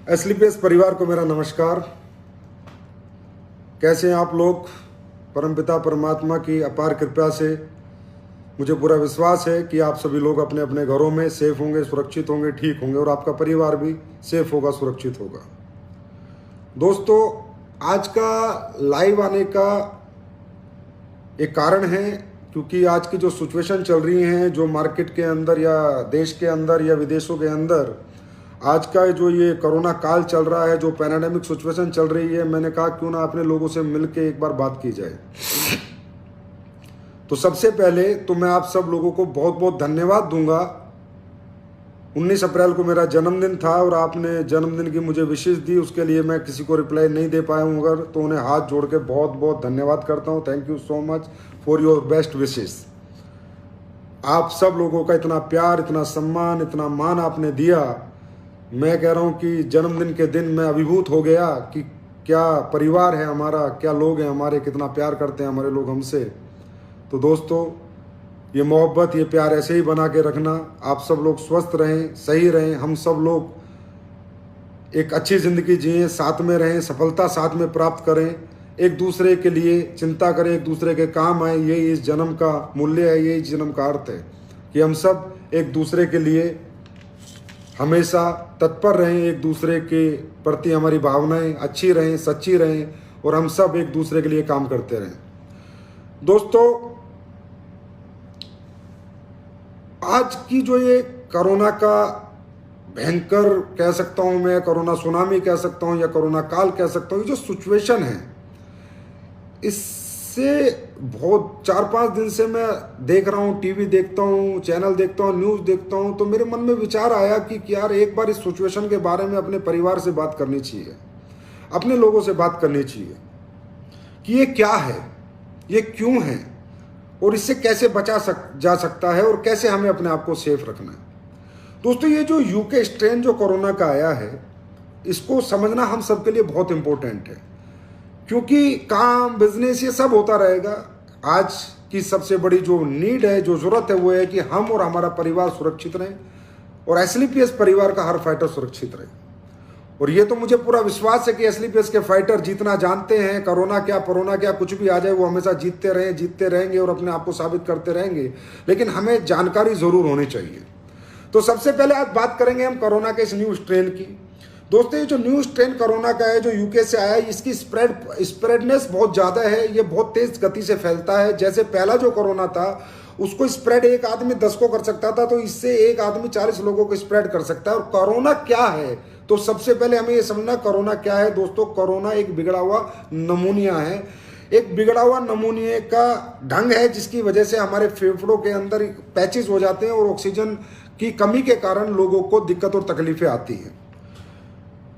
एसलीपीएस परिवार को मेरा नमस्कार। कैसे हैं आप लोग? परमपिता परमात्मा की अपार कृपा से मुझे पूरा विश्वास है कि आप सभी लोग अपने अपने घरों में सेफ होंगे, सुरक्षित होंगे, ठीक होंगे और आपका परिवार भी सेफ होगा, सुरक्षित होगा। दोस्तों, आज का लाइव आने का एक कारण है क्योंकि आज की जो सिचुएशन चल रही हैं, जो मार्केट के अंदर या देश के अंदर या विदेशों के अंदर आज का जो ये कोरोना काल चल रहा है, जो पैंडेमिक सिचुएशन चल रही है, मैंने कहा क्यों ना अपने लोगों से मिलके एक बार बात की जाए। तो सबसे पहले तो मैं आप सब लोगों को बहुत बहुत धन्यवाद दूंगा। 19 अप्रैल को मेरा जन्मदिन था और आपने जन्मदिन की मुझे विशेष दी, उसके लिए मैं किसी को रिप्लाई नहीं दे पाया हूँ अगर, तो उन्हें हाथ जोड़ के बहुत बहुत धन्यवाद करता हूँ। Thank you so much for your best wishes. आप सब लोगों का इतना प्यार, इतना सम्मान, इतना मान आपने दिया। मैं कह रहा हूँ कि जन्मदिन के दिन मैं अभिभूत हो गया कि क्या परिवार है हमारा, क्या लोग हैं हमारे, कितना प्यार करते हैं हमारे लोग हमसे। तो दोस्तों, ये मोहब्बत, ये प्यार ऐसे ही बना के रखना। आप सब लोग स्वस्थ रहें, सही रहें, हम सब लोग एक अच्छी ज़िंदगी जिएं, साथ में रहें, सफलता साथ में प्राप्त करें, एक दूसरे के लिए चिंता करें, एक दूसरे के काम आए। यही इस जन्म का मूल्य है, यही जन्म का अर्थ है कि हम सब एक दूसरे के लिए हमेशा तत्पर रहें, एक दूसरे के प्रति हमारी भावनाएं अच्छी रहें, सच्ची रहें और हम सब एक दूसरे के लिए काम करते रहें। दोस्तों, आज की जो ये कोरोना का भयंकर कह सकता हूं मैं, कोरोना सुनामी कह सकता हूं या कोरोना काल कह सकता हूं, ये जो सिचुएशन है, इससे बहुत 4-5 दिन से मैं देख रहा हूँ, टीवी देखता हूँ, चैनल देखता हूँ, न्यूज़ देखता हूँ, तो मेरे मन में विचार आया कि यार एक बार इस सिचुएशन के बारे में अपने परिवार से बात करनी चाहिए, अपने लोगों से बात करनी चाहिए कि ये क्या है, ये क्यों है और इससे कैसे जा सकता है और कैसे हमें अपने आप को सेफ रखना है। दोस्तों, ये जो यूके स्ट्रेन जो कोरोना का आया है, इसको समझना हम सबके लिए बहुत इंपॉर्टेंट है क्योंकि काम, बिजनेस, ये सब होता रहेगा। आज की सबसे बड़ी जो नीड है, जो जरूरत है, वो है कि हम और हमारा परिवार सुरक्षित रहें और एसलीपीएस परिवार का हर फाइटर सुरक्षित रहे। और ये तो मुझे पूरा विश्वास है कि एसलीपीएस के फाइटर जीतना जानते हैं। कोरोना क्या, परोना क्या, कुछ भी आ जाए, वो हमेशा जीतते रहें, जीतते रहेंगे और अपने आप को साबित करते रहेंगे। लेकिन हमें जानकारी जरूर होनी चाहिए। तो सबसे पहले आज बात करेंगे हम कोरोना के इस न्यू स्ट्रेन की। दोस्तों, ये जो न्यू स्ट्रेन कोरोना का है, जो यूके से आया है, इसकी स्प्रेडनेस बहुत ज़्यादा है। ये बहुत तेज गति से फैलता है। जैसे पहला जो कोरोना था, उसको स्प्रेड एक आदमी 10 को कर सकता था, तो इससे एक आदमी 40 लोगों को स्प्रेड कर सकता है। और कोरोना क्या है, तो सबसे पहले हमें ये समझना कोरोना क्या है। दोस्तों, कोरोना एक बिगड़ा हुआ नमूनिया है, एक बिगड़ा हुआ नमूनिया का ढंग है जिसकी वजह से हमारे फेफड़ों के अंदर पैचेस हो जाते हैं और ऑक्सीजन की कमी के कारण लोगों को दिक्कत और तकलीफें आती हैं।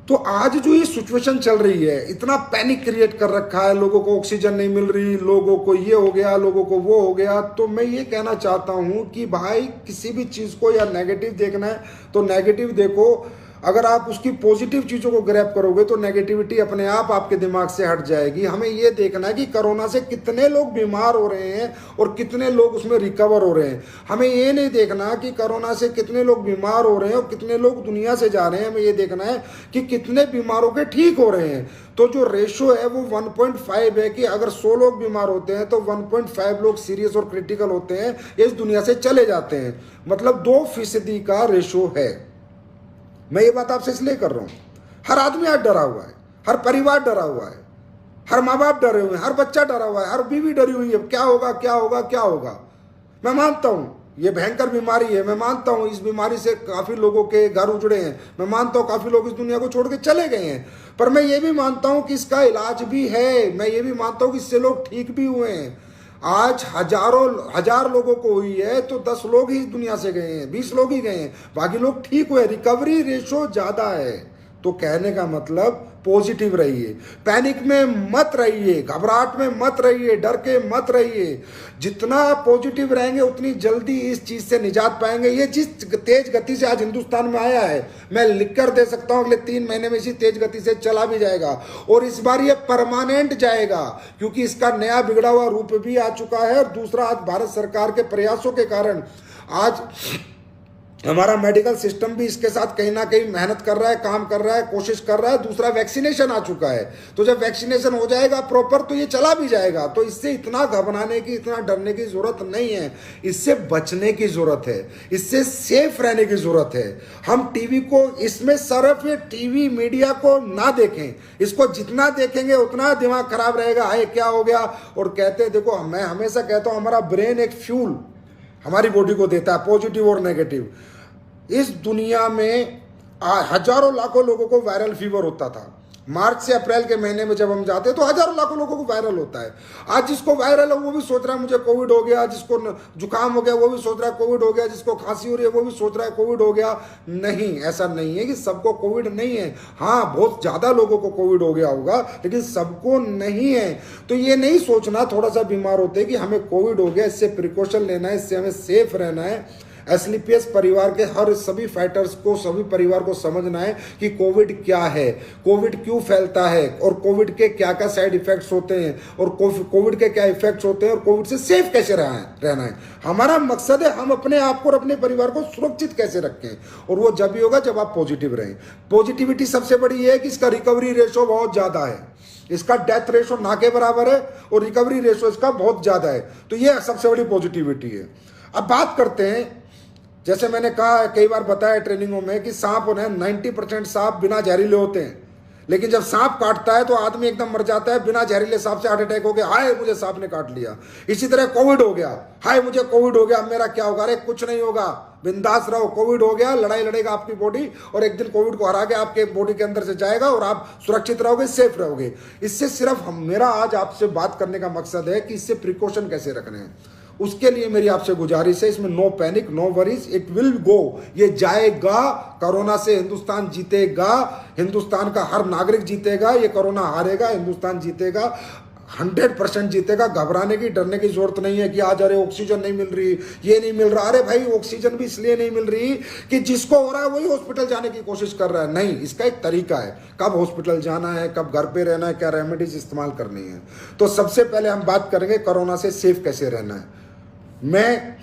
तो आज जो ये सिचुएशन चल रही है, इतना पैनिक क्रिएट कर रखा है, लोगों को ऑक्सीजन नहीं मिल रही, लोगों को ये हो गया, लोगों को वो हो गया। तो मैं ये कहना चाहता हूं कि भाई, किसी भी चीज को या नेगेटिव देखना है तो नेगेटिव देखो। अगर आप उसकी पॉजिटिव चीजों को ग्रैब करोगे तो नेगेटिविटी अपने आप आपके दिमाग से हट जाएगी। हमें ये देखना है कि कोरोना से कितने लोग बीमार हो रहे हैं और कितने लोग उसमें रिकवर हो रहे हैं। हमें ये नहीं देखना कि कोरोना से कितने लोग बीमार हो रहे हैं और कितने लोग दुनिया से जा रहे हैं। हमें ये देखना है कि कितने बीमारों के ठीक हो रहे हैं। तो जो रेशो है वो 1.5 है कि अगर 100 लोग बीमार होते हैं तो 1.5 लोग सीरियस और क्रिटिकल होते हैं, इस दुनिया से चले जाते हैं। मतलब 2% का रेशो है। मैं ये बात आपसे इसलिए कर रहा हूं, हर आदमी आज डरा हुआ है, हर परिवार डरा हुआ है, हर माँ बाप डरे हुए हैं, हर बच्चा डरा हुआ है, हर बीवी डरी हुई है। क्या होगा, क्या होगा, क्या होगा। मैं मानता हूं ये भयंकर बीमारी है, मैं मानता हूं इस बीमारी से काफी लोगों के घर उजड़े हैं, मैं मानता हूं काफी लोग इस दुनिया को छोड़ के चले गए हैं, पर मैं ये भी मानता हूं कि इसका इलाज भी है। मैं ये भी मानता हूं कि इससे लोग ठीक भी हुए हैं। आज हजार लोगों को हुई है तो 10 लोग ही इस दुनिया से गए हैं, 20 लोग ही गए हैं, बाकी लोग ठीक हुए। रिकवरी रेशो ज्यादा है। तो कहने का मतलब पॉजिटिव रहिए, पैनिक में मत रहिए, घबराहट में मत रहिए, डर के मत रहिए। जितना पॉजिटिव रहेंगे उतनी जल्दी इस चीज से निजात पाएंगे। ये जिस तेज गति से आज हिंदुस्तान में आया है, मैं लिख कर दे सकता हूं अगले 3 महीने में इसी तेज गति से चला भी जाएगा और इस बार ये परमानेंट जाएगा क्योंकि इसका नया बिगड़ा हुआ रूप भी आ चुका है। और दूसरा, आज भारत सरकार के प्रयासों के कारण आज हमारा मेडिकल सिस्टम भी इसके साथ कहीं ना कहीं मेहनत कर रहा है, काम कर रहा है, कोशिश कर रहा है। दूसरा, वैक्सीनेशन आ चुका है, तो जब वैक्सीनेशन हो जाएगा प्रॉपर तो ये चला भी जाएगा। तो इससे इतना घबराने की, इतना डरने की जरूरत नहीं है, इससे बचने की जरूरत है, इससे सेफ रहने की जरूरत है। हम टीवी को, इसमें सिर्फ ये टीवी मीडिया को ना देखें, इसको जितना देखेंगे उतना दिमाग खराब रहेगा। हाय क्या हो गया, और कहते हैं, देखो मैं हमेशा कहता हूं हमारा ब्रेन एक फ्यूल हमारी बॉडी को देता है, पॉजिटिव और नेगेटिव। इस दुनिया में हजारों लाखों लोगों को वायरल फीवर होता था। मार्च से अप्रैल के महीने में जब हम जाते हैं तो हजारों लाखों लोगों को वायरल होता है। आज जिसको वायरल है वो भी सोच रहा है मुझे कोविड हो गया, जिसको जुकाम हो गया वो भी सोच रहा है कोविड हो गया, जिसको खांसी हो रही है वो भी सोच रहा है कोविड हो गया। नहीं, ऐसा नहीं है कि सबको कोविड नहीं है। हाँ, बहुत ज्यादा लोगों को कोविड हो गया होगा, लेकिन सबको नहीं है। तो ये नहीं सोचना थोड़ा सा बीमार होते कि हमें कोविड हो गया, इससे प्रिकॉशन लेना है, इससे हमें सेफ रहना है। एसलीपीएस परिवार के हर सभी फाइटर्स को, सभी परिवार को समझना है कि कोविड क्या है, कोविड क्यों फैलता है, और कोविड के क्या क्या साइड इफेक्ट्स होते हैं, और कोविड के क्या इफेक्ट्स होते हैं, और कोविड से सेफ कैसे रहना है। हमारा मकसद है हम अपने आप को और अपने परिवार को सुरक्षित कैसे रखें, और वो जब भी होगा जब आप पॉजिटिव रहें। पॉजिटिविटी सबसे बड़ी है कि इसका रिकवरी रेशो बहुत ज्यादा है, इसका डेथ रेशो ना के बराबर है और रिकवरी रेशो इसका बहुत ज्यादा है। तो ये सबसे बड़ी पॉजिटिविटी है। अब बात करते हैं, जैसे मैंने कहा कई बार बताया ट्रेनिंगों में कि सांप उन्हें 90% सांप बिना जहरीले होते हैं, लेकिन जब सांप काटता है तो आदमी एकदम मर जाता है। बिना जहरीले सांप से हार्ट अटैक हो गया, हाय मुझे सांप ने काट लिया। इसी तरह कोविड हो गया, हाय मुझे कोविड हो गया, अब मेरा क्या होगा। अरे कुछ नहीं होगा, बिंदास रहो। कोविड हो गया, लड़ाई लड़ेगा आपकी बॉडी, और एक दिन कोविड को हरा के आपके बॉडी के अंदर से जाएगा और आप सुरक्षित रहोगे, सेफ रहोगे। इससे सिर्फ मेरा आज आपसे बात करने का मकसद है कि इससे प्रिकॉशन कैसे रखने हैं। उसके लिए मेरी आपसे गुजारिश है, इसमें no panic, no worries, it will go, ये जाएगा। कोरोना से हिंदुस्तान जीतेगा, हिंदुस्तान का हर नागरिक जीतेगा, ये कोरोना हारेगा, हिंदुस्तान जीतेगा, 100% जीतेगा। घबराने की, डरने की जरूरत नहीं है कि आज अरे ऑक्सीजन नहीं मिल रही, ये नहीं मिल रहा। अरे भाई, ऑक्सीजन भी इसलिए नहीं मिल रही कि जिसको हो रहा है वही हॉस्पिटल जाने की कोशिश कर रहा है। नहीं, इसका एक तरीका है, कब हॉस्पिटल जाना है, कब घर पे रहना है, क्या रेमेडीज इस्तेमाल करनी है। तो सबसे पहले हम बात करेंगे कोरोना से सेफ कैसे रहना है। मैं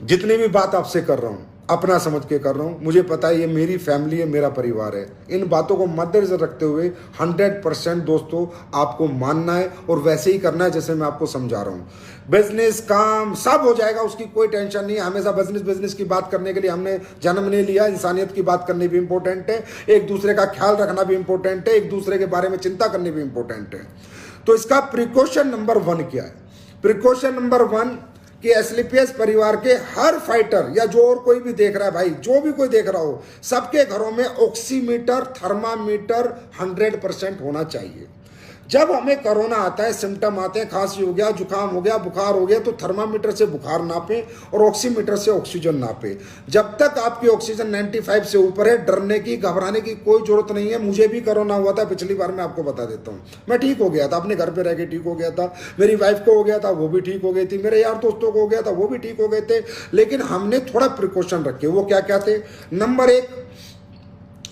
जितनी भी बात आपसे कर रहा हूं अपना समझ के कर रहा हूं, मुझे पता है ये मेरी फैमिली है, मेरा परिवार है। इन बातों को मद्देनजर रखते हुए 100% दोस्तों आपको मानना है और वैसे ही करना है जैसे मैं आपको समझा रहा हूं। बिजनेस, काम सब हो जाएगा, उसकी कोई टेंशन नहीं है। हमेशा बिजनेस की बात करने के लिए हमने जन्म नहीं लिया। इंसानियत की बात करनी भी इंपॉर्टेंट है, एक दूसरे का ख्याल रखना भी इंपॉर्टेंट है, एक दूसरे के बारे में चिंता करनी भी इंपॉर्टेंट है। तो इसका प्रिकॉशन नंबर 1 क्या है? प्रिकॉशन नंबर 1 कि एसलीपीएस परिवार के हर फाइटर या जो और कोई भी देख रहा है, भाई जो भी कोई देख रहा हो, सबके घरों में ऑक्सीमीटर, थर्मामीटर 100% होना चाहिए। जब हमें कोरोना आता है, सिम्टम आते हैं, खांसी हो गया, जुकाम हो गया, बुखार हो गया, तो थर्मामीटर से बुखार नापें और ऑक्सीमीटर से ऑक्सीजन नापें। जब तक आपकी ऑक्सीजन 95 से ऊपर है, डरने की, घबराने की कोई जरूरत नहीं है। मुझे भी कोरोना हुआ था पिछली बार, मैं आपको बता देता हूं। मैं ठीक हो गया था, अपने घर पे रह के ठीक हो गया था। मेरी वाइफ को हो गया था, वो भी ठीक हो गई थी। मेरे यार दोस्तों को हो गया था, वो भी ठीक हो गए थे। लेकिन हमने थोड़ा प्रिकॉशन रखे। वो क्या क्या थे? नंबर 1,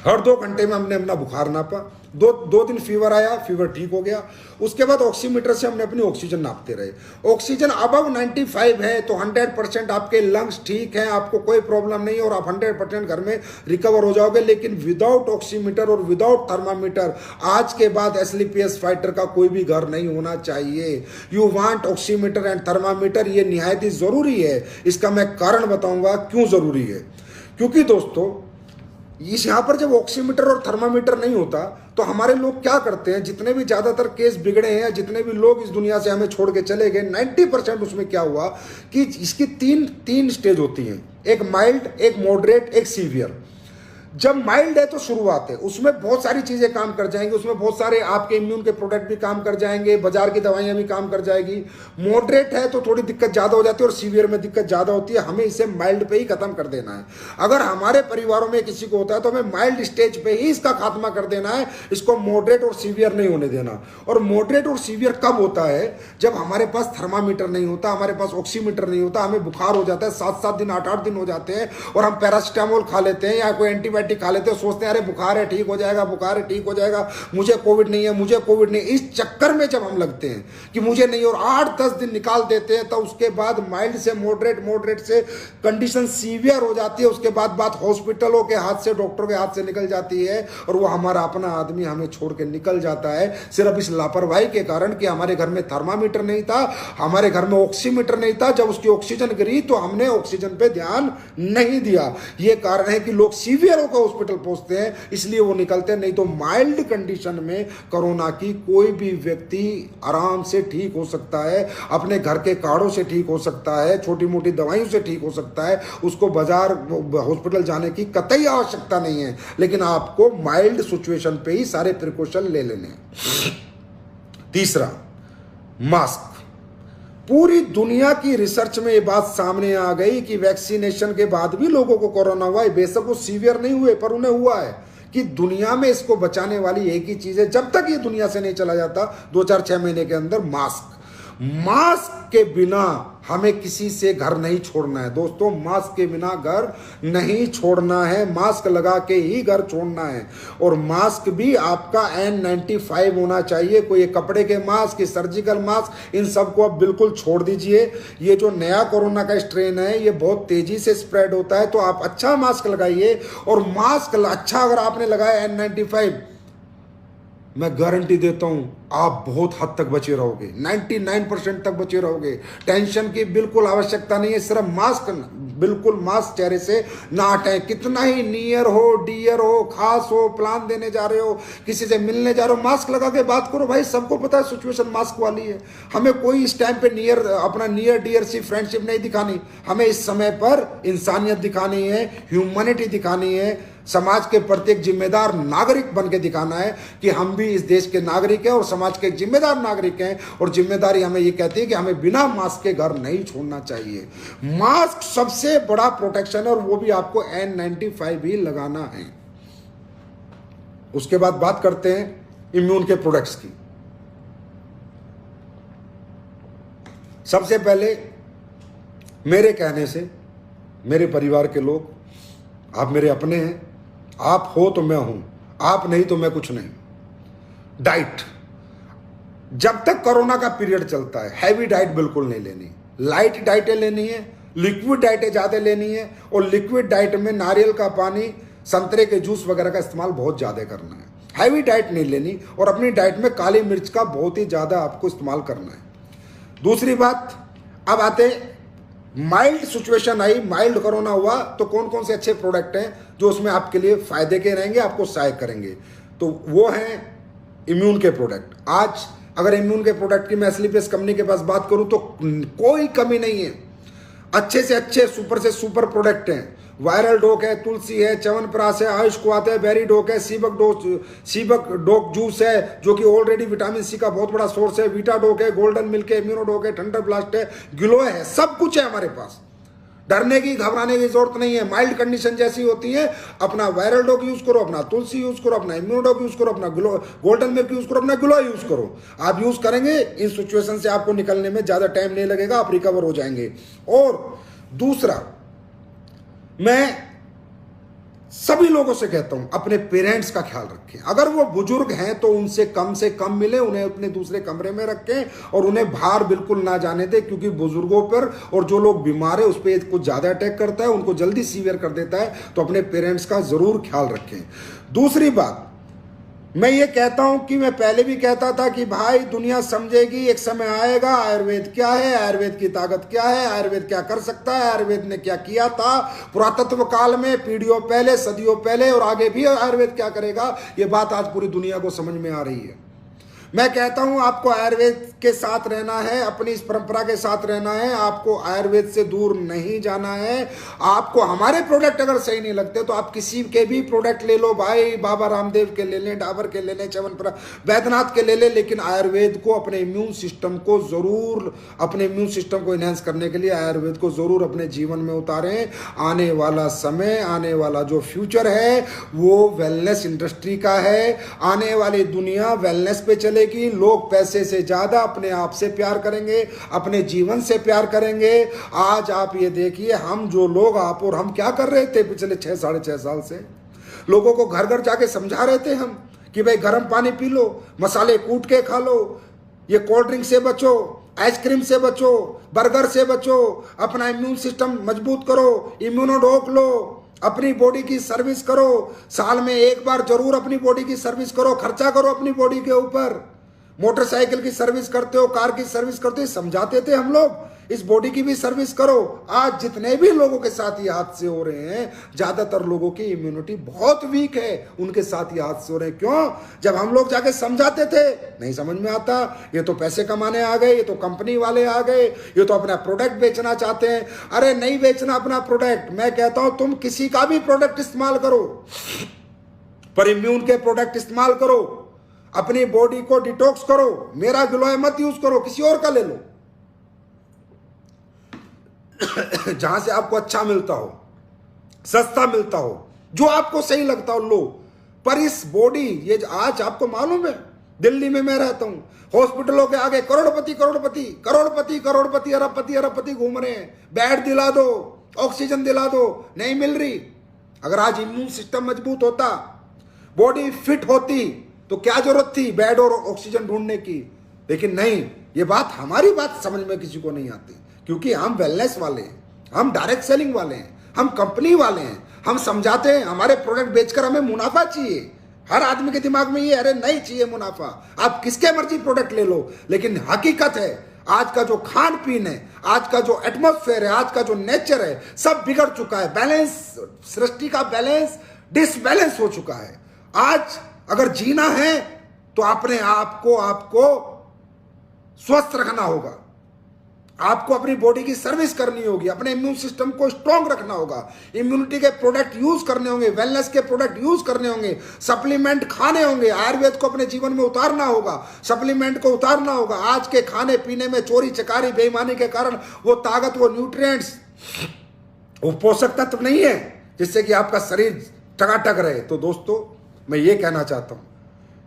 हर 2 घंटे में हमने अपना बुखार नापा। दो दिन फीवर आया, फीवर ठीक हो गया। उसके बाद ऑक्सीमीटर से हमने अपनी ऑक्सीजन नापते रहे। ऑक्सीजन अबव 95 है तो 100% आपके लंग्स ठीक हैं, आपको कोई प्रॉब्लम नहीं है और आप 100% घर में रिकवर हो जाओगे। लेकिन विदाउट ऑक्सीमीटर और विदाउट थर्मामीटर आज के बाद एसलीपीएस फाइटर का कोई भी घर नहीं होना चाहिए। You want oximeter and thermometer, ये निहायत ही जरूरी है। इसका मैं कारण बताऊंगा क्यों जरूरी है। क्योंकि दोस्तों, इस यहाँ पर जब ऑक्सीमीटर और थर्मामीटर नहीं होता तो हमारे लोग क्या करते हैं, जितने भी ज्यादातर केस बिगड़े हैं, जितने भी लोग इस दुनिया से हमें छोड़ के चले गए, 90% उसमें क्या हुआ कि इसकी तीन स्टेज होती हैं, एक माइल्ड, एक मॉडरेट, एक सीवियर। जब माइल्ड है तो शुरुआत है, उसमें बहुत सारी चीजें काम कर जाएंगी, उसमें बहुत सारे आपके इम्यून के प्रोडक्ट भी काम कर जाएंगे, बाजार की दवाइयां भी काम कर जाएगी। मॉडरेट है तो थोड़ी दिक्कत ज्यादा हो जाती है और सीवियर में दिक्कत ज्यादा होती है। हमें इसे माइल्ड पे ही खत्म कर देना है। अगर हमारे परिवारों में किसी को होता है तो हमें माइल्ड स्टेज पे ही इसका खात्मा कर देना है, इसको मॉडरेट और सीवियर नहीं होने देना। और मॉडरेट और सीवियर कब होता है? जब हमारे पास थर्मामीटर नहीं होता, हमारे पास ऑक्सीमीटर नहीं होता, हमें बुखार हो जाता है, 7-7 दिन 8-8 दिन हो जाते हैं और हम पैरासिटामोल खा लेते हैं या कोई एंटीबायोटिक एंटीबायोटिक खा लेते हैं, सोचते हैं अरे बुखार है ठीक हो जाएगा, बुखार है ठीक हो जाएगा, मुझे कोविड नहीं है, मुझे कोविड नहीं। इस चक्कर में जब हम लगते हैं कि मुझे नहीं, और 8-10 दिन निकाल देते हैं, तो उसके बाद माइल्ड से मॉडरेट, मॉडरेट से कंडीशन सीवियर हो जाती है। उसके बाद बात हॉस्पिटलों के हाथ से, डॉक्टरों के हाथ से निकल जाती है, और वो हमारा अपना आदमी हमें छोड़ के निकल जाता है सिर्फ इस लापरवाही के कारण कि हमारे घर में थर्मामीटर नहीं था, हमारे घर में ऑक्सीमीटर नहीं था। जब उसकी ऑक्सीजन गिरी तो हमने ऑक्सीजन पे ध्यान नहीं दिया। ये कारण है कि लोग सीवियर होकर हॉस्पिटल पहुंचते हैं, इसलिए वो निकलते हैं। नहीं तो माइल्ड कंडीशन में कोरोना की कोई भी व्यक्ति आराम से ठीक हो सकता है, अपने घर के काढ़ों से ठीक हो सकता है, छोटी मोटी दवाइयों से ठीक हो सकता है। उसको बाजार हॉस्पिटल जाने की कतई आवश्यकता नहीं है, लेकिन आपको माइल्ड सिचुएशन पे ही सारे प्रिकॉशन ले लेने हैं। तीसरा, मास्क। पूरी दुनिया की रिसर्च में ये बात सामने आ गई कि वैक्सीनेशन के बाद भी लोगों को कोरोना हुआ है। बेशक वो सीवियर नहीं हुए, पर उन्हें हुआ है। कि दुनिया में इसको बचाने वाली एक ही चीज है, जब तक ये दुनिया से नहीं चला जाता 2-4-6 महीने के अंदर, मास्क। मास्क के बिना हमें किसी से घर नहीं छोड़ना है दोस्तों, मास्क के बिना घर नहीं छोड़ना है, मास्क लगा के ही घर छोड़ना है। और मास्क भी आपका N95 होना चाहिए, कोई कपड़े के मास्क, सर्जिकल मास्क, इन सबको आप बिल्कुल छोड़ दीजिए। ये जो नया कोरोना का स्ट्रेन है ये बहुत तेजी से स्प्रेड होता है, तो आप अच्छा मास्क लगाइए। और मास्क अच्छा अगर आपने लगाया N95, मैं गारंटी देता हूं आप बहुत हद तक बचे रहोगे, 99% तक बचे रहोगे। टेंशन की बिल्कुल आवश्यकता नहीं है, सिर्फ मास्क, बिल्कुल मास्क चेहरे से ना हटाएं। कितना ही नियर हो, डियर हो, खास हो, प्लान देने जा रहे हो, किसी से मिलने जा रहे हो, मास्क लगा के बात करो। भाई सबको पता है सिचुएशन मास्क वाली है, हमें कोई इस टाइम पे अपना नियर डियर सी फ्रेंडशिप नहीं दिखानी, हमें इस समय पर इंसानियत दिखानी है, ह्यूमैनिटी दिखानी है, समाज के प्रति एक जिम्मेदार नागरिक बन के दिखाना है कि हम भी इस देश के नागरिक हैं और समाज के जिम्मेदार नागरिक हैं। और जिम्मेदारी हमें ये कहती है कि हमें बिना मास्क के घर नहीं छोड़ना चाहिए। मास्क सबसे बड़ा प्रोटेक्शन है, और वो भी आपको N95 ही लगाना है। उसके बाद बात करते हैं इम्यून के प्रोडक्ट्स की। सबसे पहले मेरे कहने से, मेरे परिवार के लोग, आप मेरे अपने हैं, आप हो तो मैं हूं, आप नहीं तो मैं कुछ नहीं। डाइट, जब तक कोरोना का पीरियड चलता है हैवी डाइट बिल्कुल नहीं लेनी, लाइट डाइटें लेनी है, लिक्विड डाइटें ज़्यादा लेनी है। और लिक्विड डाइट में नारियल का पानी, संतरे के जूस वगैरह का इस्तेमाल बहुत ज़्यादा करना है। हैवी डाइट नहीं लेनी, और अपनी डाइट में काली मिर्च का बहुत ही ज़्यादा आपको इस्तेमाल करना है। दूसरी बात, अब आते माइल्ड सिचुएशन आई, माइल्ड कोरोना हुआ, तो कौन कौन से अच्छे प्रोडक्ट हैं जो उसमें आपके लिए फायदे के रहेंगे, आपको सहायक करेंगे। तो वो हैं इम्यून के प्रोडक्ट। आज अगर इम्यून के प्रोडक्ट की मैं एस्लीपियस कंपनी के पास बात करूं तो कोई कमी नहीं है, अच्छे से अच्छे, सुपर से सुपर प्रोडक्ट हैं। वायरल डोक है, तुलसी है, च्यवनप्राश है, आयुष क्वाथ है, बेरी डोक है, सीबक डोक जूस है जो कि ऑलरेडी विटामिन सी का बहुत बड़ा सोर्स है, वीटा डोक है, गोल्डन मिल्क है, इम्यूनो डोक है, थंडर ब्लास्ट है, ग्लो है, सब कुछ है हमारे पास। डरने की, घबराने की जरूरत नहीं है। माइल्ड कंडीशन जैसी होती है, अपना वायरल डोक यूज करो, अपना तुलसी यूज करो, अपना इम्यूनो डोक यूज करो, अपना ग्लो गोल्डन मिल्क यूज करो, अपना ग्लो यूज करो। आप यूज करेंगे, इन सिचुएशन से आपको निकलने में ज्यादा टाइम नहीं लगेगा, आप रिकवर हो जाएंगे। और दूसरा, मैं सभी लोगों से कहता हूं अपने पेरेंट्स का ख्याल रखें। अगर वो बुजुर्ग हैं तो उनसे कम मिले, उन्हें अपने दूसरे कमरे में रखें और उन्हें बाहर बिल्कुल ना जाने दें, क्योंकि बुजुर्गों पर और जो लोग बीमार है उस पर कुछ ज्यादा अटैक करता है, उनको जल्दी सीवियर कर देता है। तो अपने पेरेंट्स का जरूर ख्याल रखें। दूसरी बात, मैं ये कहता हूं कि मैं पहले भी कहता था कि भाई दुनिया समझेगी, एक समय आएगा आयुर्वेद क्या है, आयुर्वेद की ताकत क्या है, आयुर्वेद क्या कर सकता है, आयुर्वेद ने क्या किया था पुरातत्व काल में, पीढ़ियों पहले, सदियों पहले, और आगे भी आयुर्वेद क्या करेगा। ये बात आज पूरी दुनिया को समझ में आ रही है। मैं कहता हूं आपको आयुर्वेद के साथ रहना है, अपनी इस परंपरा के साथ रहना है, आपको आयुर्वेद से दूर नहीं जाना है। आपको हमारे प्रोडक्ट अगर सही नहीं लगते तो आप किसी के भी प्रोडक्ट ले लो भाई, बाबा रामदेव के ले लें, डाबर के ले लें, च्यवनप्राश, वैद्यनाथ के ले लें, लेकिन आयुर्वेद को, अपने इम्यून सिस्टम को जरूर, अपने इम्यून सिस्टम को इनहेंस करने के लिए आयुर्वेद को जरूर अपने जीवन में उतारें। आने वाला समय, आने वाला जो फ्यूचर है वो वेलनेस इंडस्ट्री का है। आने वाली दुनिया वेलनेस पे चले की, लोग पैसे से ज्यादा अपने आप से प्यार करेंगे, अपने जीवन से प्यार करेंगे। आज आप ये देखिए, हम जो लोग, आप और हम क्या कर रहे थे पिछले 6 साढ़े 6 साल से, लोगों को घर घर जाके समझा रहे थे हम कि भाई गर्म पानी पी लो, मसाले कूट के खा लो, ये कोल्ड ड्रिंक से बचो, आइसक्रीम से बचो, बर्गर से बचो, अपना इम्यून सिस्टम मजबूत करो, इम्यूनोडोक लो, अपनी बॉडी की सर्विस करो, साल में एक बार जरूर अपनी बॉडी की सर्विस करो, खर्चा करो अपनी बॉडी के ऊपर। मोटरसाइकिल की सर्विस करते हो, कार की सर्विस करते हो, समझाते थे हम लोग, इस बॉडी की भी सर्विस करो। आज जितने भी लोगों के साथ ये हादसे हो रहे हैं, ज्यादातर लोगों की इम्यूनिटी बहुत वीक है, उनके साथ ये हादसे हो रहे हैं। क्यों? जब हम लोग जाके समझाते थे, नहीं समझ में आता, ये तो पैसे कमाने आ गए, ये तो कंपनी वाले आ गए, ये तो अपना प्रोडक्ट बेचना चाहते हैं। अरे नहीं बेचना अपना प्रोडक्ट, मैं कहता हूं तुम किसी का भी प्रोडक्ट इस्तेमाल करो, पर इम्यून के प्रोडक्ट इस्तेमाल करो, अपनी बॉडी को डिटॉक्स करो। मेरा ग्लोए मत यूज करो, किसी और का ले लो जहां से आपको अच्छा मिलता हो, सस्ता मिलता हो, जो आपको सही लगता हो लो। पर इस बॉडी, ये आज आपको मालूम है, दिल्ली में मैं रहता हूं, हॉस्पिटलों के आगे करोड़पति करोड़पति करोड़पति करोड़पति अरबपति अरबपति घूम रहे हैं। बेड दिला दो, ऑक्सीजन दिला दो, नहीं मिल रही। अगर आज इम्यून सिस्टम मजबूत होता, बॉडी फिट होती, तो क्या जरूरत थी बेड और ऑक्सीजन ढूंढने की? लेकिन नहीं, ये बात, हमारी बात समझ में किसी को नहीं आती, क्योंकि हम वेलनेस वाले हैं, हम डायरेक्ट सेलिंग वाले हैं, हम कंपनी वाले हैं, हम समझाते हैं हमारे प्रोडक्ट बेचकर हमें मुनाफा चाहिए। हर आदमी के दिमाग में ये, अरे नहीं चाहिए मुनाफा, आप किसके मर्जी प्रोडक्ट ले लो। लेकिन हकीकत है, आज का जो खान पीन है, आज का जो एटमॉस्फेयर है, आज का जो नेचर है, सब बिगड़ चुका है। बैलेंस, सृष्टि का बैलेंस डिसबैलेंस हो चुका है। आज अगर जीना है तो अपने आपको स्वस्थ रखना होगा, आपको अपनी बॉडी की सर्विस करनी होगी, अपने इम्यून सिस्टम को स्ट्रांग रखना होगा, इम्यूनिटी के प्रोडक्ट यूज करने होंगे, वेलनेस के प्रोडक्ट यूज करने होंगे, सप्लीमेंट खाने होंगे, आयुर्वेद को अपने जीवन में उतारना होगा, सप्लीमेंट को उतारना होगा। आज के खाने पीने में चोरी चकारी बेईमानी के कारण वो ताकत, वो न्यूट्रिएंट्स, वो पोषक तत्व नहीं है जिससे कि आपका शरीर टकाटक रहे। तो दोस्तों, मैं ये कहना चाहता हूं,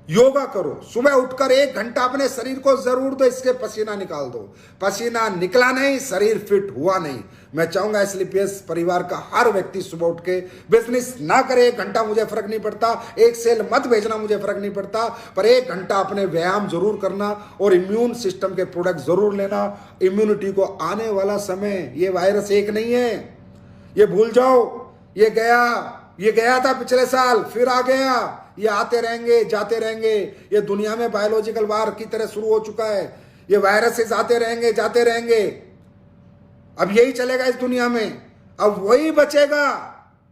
योगा करो, सुबह उठकर 1 घंटा अपने शरीर को जरूर दो, इसके पसीना निकाल दो। पसीना निकला नहीं, शरीर फिट हुआ नहीं। मैं चाहूंगा एसलीपीएस परिवार का हर व्यक्ति सुबह उठ के बिजनेस ना करे, 1 घंटा मुझे फर्क नहीं पड़ता, 1 सेल मत भेजना मुझे फर्क नहीं पड़ता, पर 1 घंटा अपने व्यायाम जरूर करना और इम्यून सिस्टम के प्रोडक्ट जरूर लेना। इम्यूनिटी को आने वाला समय, ये वायरस एक नहीं है, ये भूल जाओ, ये गया था पिछले साल, फिर आ गया, ये आते रहेंगे जाते रहेंगे। ये दुनिया में बायोलॉजिकल वार की तरह शुरू हो चुका है, ये वायरसेस आते रहेंगे जाते रहेंगे। अब यही चलेगा इस दुनिया में। अब वही बचेगा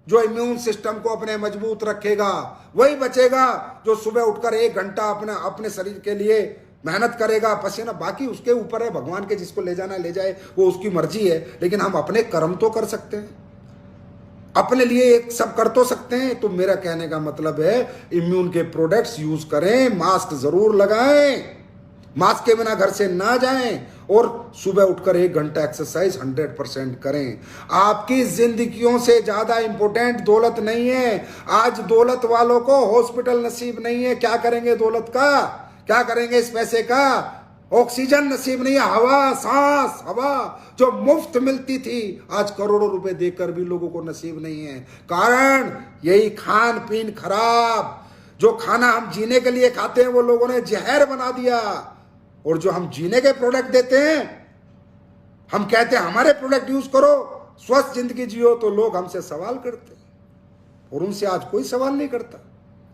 जो इम्यून सिस्टम को अपने मजबूत रखेगा, वही बचेगा जो सुबह उठकर 1 घंटा अपने शरीर के लिए मेहनत करेगा, पसीना, बाकी उसके ऊपर है, भगवान के जिसको ले जाना ले जाए, वो उसकी मर्जी है। लेकिन हम अपने कर्म तो कर सकते हैं, अपने लिए एक सब कर तो सकते हैं। तो मेरा कहने का मतलब है, इम्यून के प्रोडक्ट्स यूज करें, मास्क जरूर लगाएं, मास्क के बिना घर से ना जाएं, और सुबह उठकर 1 घंटा एक्सरसाइज 100% करें। आपकी जिंदगियों से ज्यादा इंपॉर्टेंट दौलत नहीं है। आज दौलत वालों को हॉस्पिटल नसीब नहीं है, क्या करेंगे दौलत का, क्या करेंगे इस पैसे का? ऑक्सीजन नसीब नहीं है, हवा, सांस, हवा जो मुफ्त मिलती थी, आज करोड़ों रुपए देकर भी लोगों को नसीब नहीं है। कारण यही खान पीन खराब, जो खाना हम जीने के लिए खाते हैं वो लोगों ने जहर बना दिया, और जो हम जीने के प्रोडक्ट देते हैं, हम कहते हैं हमारे प्रोडक्ट यूज करो, स्वस्थ जिंदगी जियो, तो लोग हमसे सवाल करते हैं, और उनसे आज कोई सवाल नहीं करता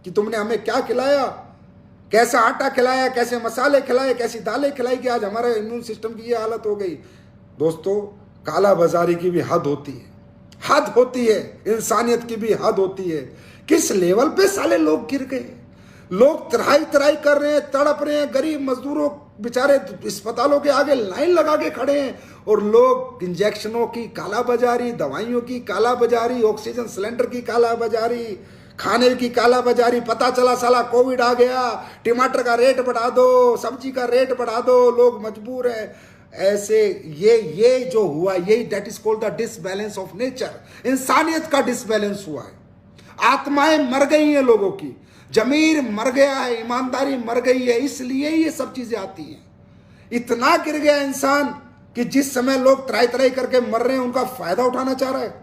कि तुमने हमें क्या खिलाया, कैसा आटा खिलाया, कैसे मसाले खिलाए, कैसी दालें खिलाई, कि आज हमारे इम्यून सिस्टम की ये हालत हो गई। दोस्तों, काला बाजारी की भी हद होती है, हद होती है, इंसानियत की भी हद होती है। किस लेवल पे साले लोग गिर गए, लोग तराई तराई कर रहे हैं, तड़प रहे हैं, गरीब मजदूरों बेचारे अस्पतालों के आगे लाइन लगा के खड़े हैं, और लोग इंजेक्शनों की काला बाजारी, दवाइयों की काला बाजारी, ऑक्सीजन सिलेंडर की काला बाजारी, खाने की काला बाजारी। पता चला साला कोविड आ गया, टमाटर का रेट बढ़ा दो, सब्जी का रेट बढ़ा दो, लोग मजबूर हैं। ऐसे ये जो हुआ, यही that is called the disbalance of nature. इंसानियत का डिसबैलेंस हुआ है, आत्माएं मर गई हैं लोगों की, जमीर मर गया है, ईमानदारी मर गई है, इसलिए ये सब चीजें आती हैं। इतना गिर गया इंसान कि जिस समय लोग तराई तराई करके मर रहे हैं, उनका फायदा उठाना चाह रहा है,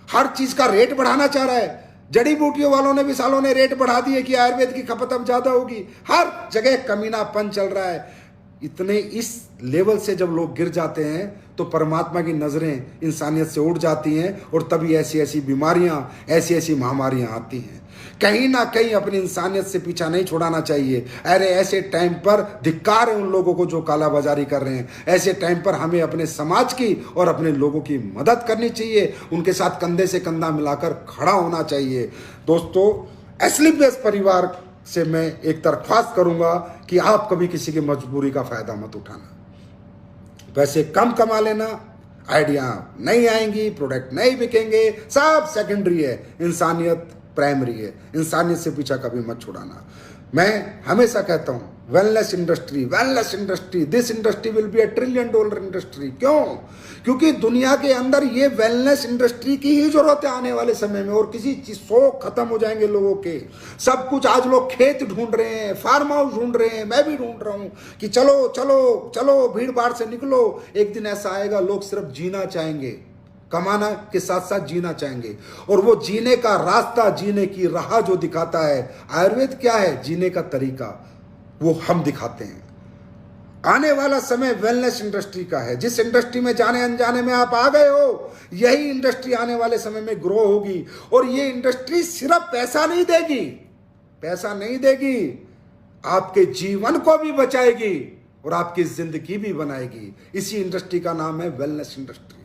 हर चीज का रेट बढ़ाना चाह रहा है। जड़ी बूटियों वालों ने भी सालों ने रेट बढ़ा दिए कि आयुर्वेद की खपत अब ज्यादा होगी। हर जगह कमीनापन चल रहा है। इतने इस लेवल से जब लोग गिर जाते हैं तो परमात्मा की नजरें इंसानियत से उड़ जाती हैं और तभी ऐसी ऐसी बीमारियां, ऐसी ऐसी महामारियां आती हैं। कहीं ना कहीं अपनी इंसानियत से पीछा नहीं छुड़ाना चाहिए। अरे ऐसे टाइम पर धिक्कार है उन लोगों को जो कालाबाजारी कर रहे हैं। ऐसे टाइम पर हमें अपने समाज की और अपने लोगों की मदद करनी चाहिए, उनके साथ कंधे से कंधा मिलाकर खड़ा होना चाहिए। दोस्तों, एस्क्लेपियस परिवार से मैं एक दरख्वास्त करूंगा कि आप कभी किसी की मजबूरी का फायदा मत उठाना। पैसे कम कमा लेना, आइडिया नहीं आएंगी, प्रोडक्ट नहीं बिकेंगे, सब सेकेंडरी है, इंसानियत प्राइमरी है। इंसानियत से पीछा कभी मत छुड़ाना। मैं हमेशा कहता हूं wellness industry, this industry will be $1 trillion industry. क्यों? क्योंकि दुनिया के अंदर ये वेलनेस इंडस्ट्री की ही जरूरत है आने वाले समय में। और किसी चीज शौक खत्म हो जाएंगे लोगों के। सब कुछ आज लोग खेत ढूंढ रहे हैं, फार्म हाउस ढूंढ रहे हैं, मैं भी ढूंढ रहा हूं कि चलो चलो चलो भीड़ भाड़ से निकलो। एक दिन ऐसा आएगा लोग सिर्फ जीना चाहेंगे, कमाना के साथ साथ जीना चाहेंगे। और वो जीने का रास्ता, जीने की राह जो दिखाता है आयुर्वेद क्या है, जीने का तरीका, वो हम दिखाते हैं। आने वाला समय वेलनेस इंडस्ट्री का है। जिस इंडस्ट्री में जाने अनजाने में आप आ गए हो, यही इंडस्ट्री आने वाले समय में ग्रो होगी। और ये इंडस्ट्री सिर्फ पैसा नहीं देगी, आपके जीवन को भी बचाएगी और आपकी जिंदगी भी बनाएगी। इसी इंडस्ट्री का नाम है वेलनेस इंडस्ट्री।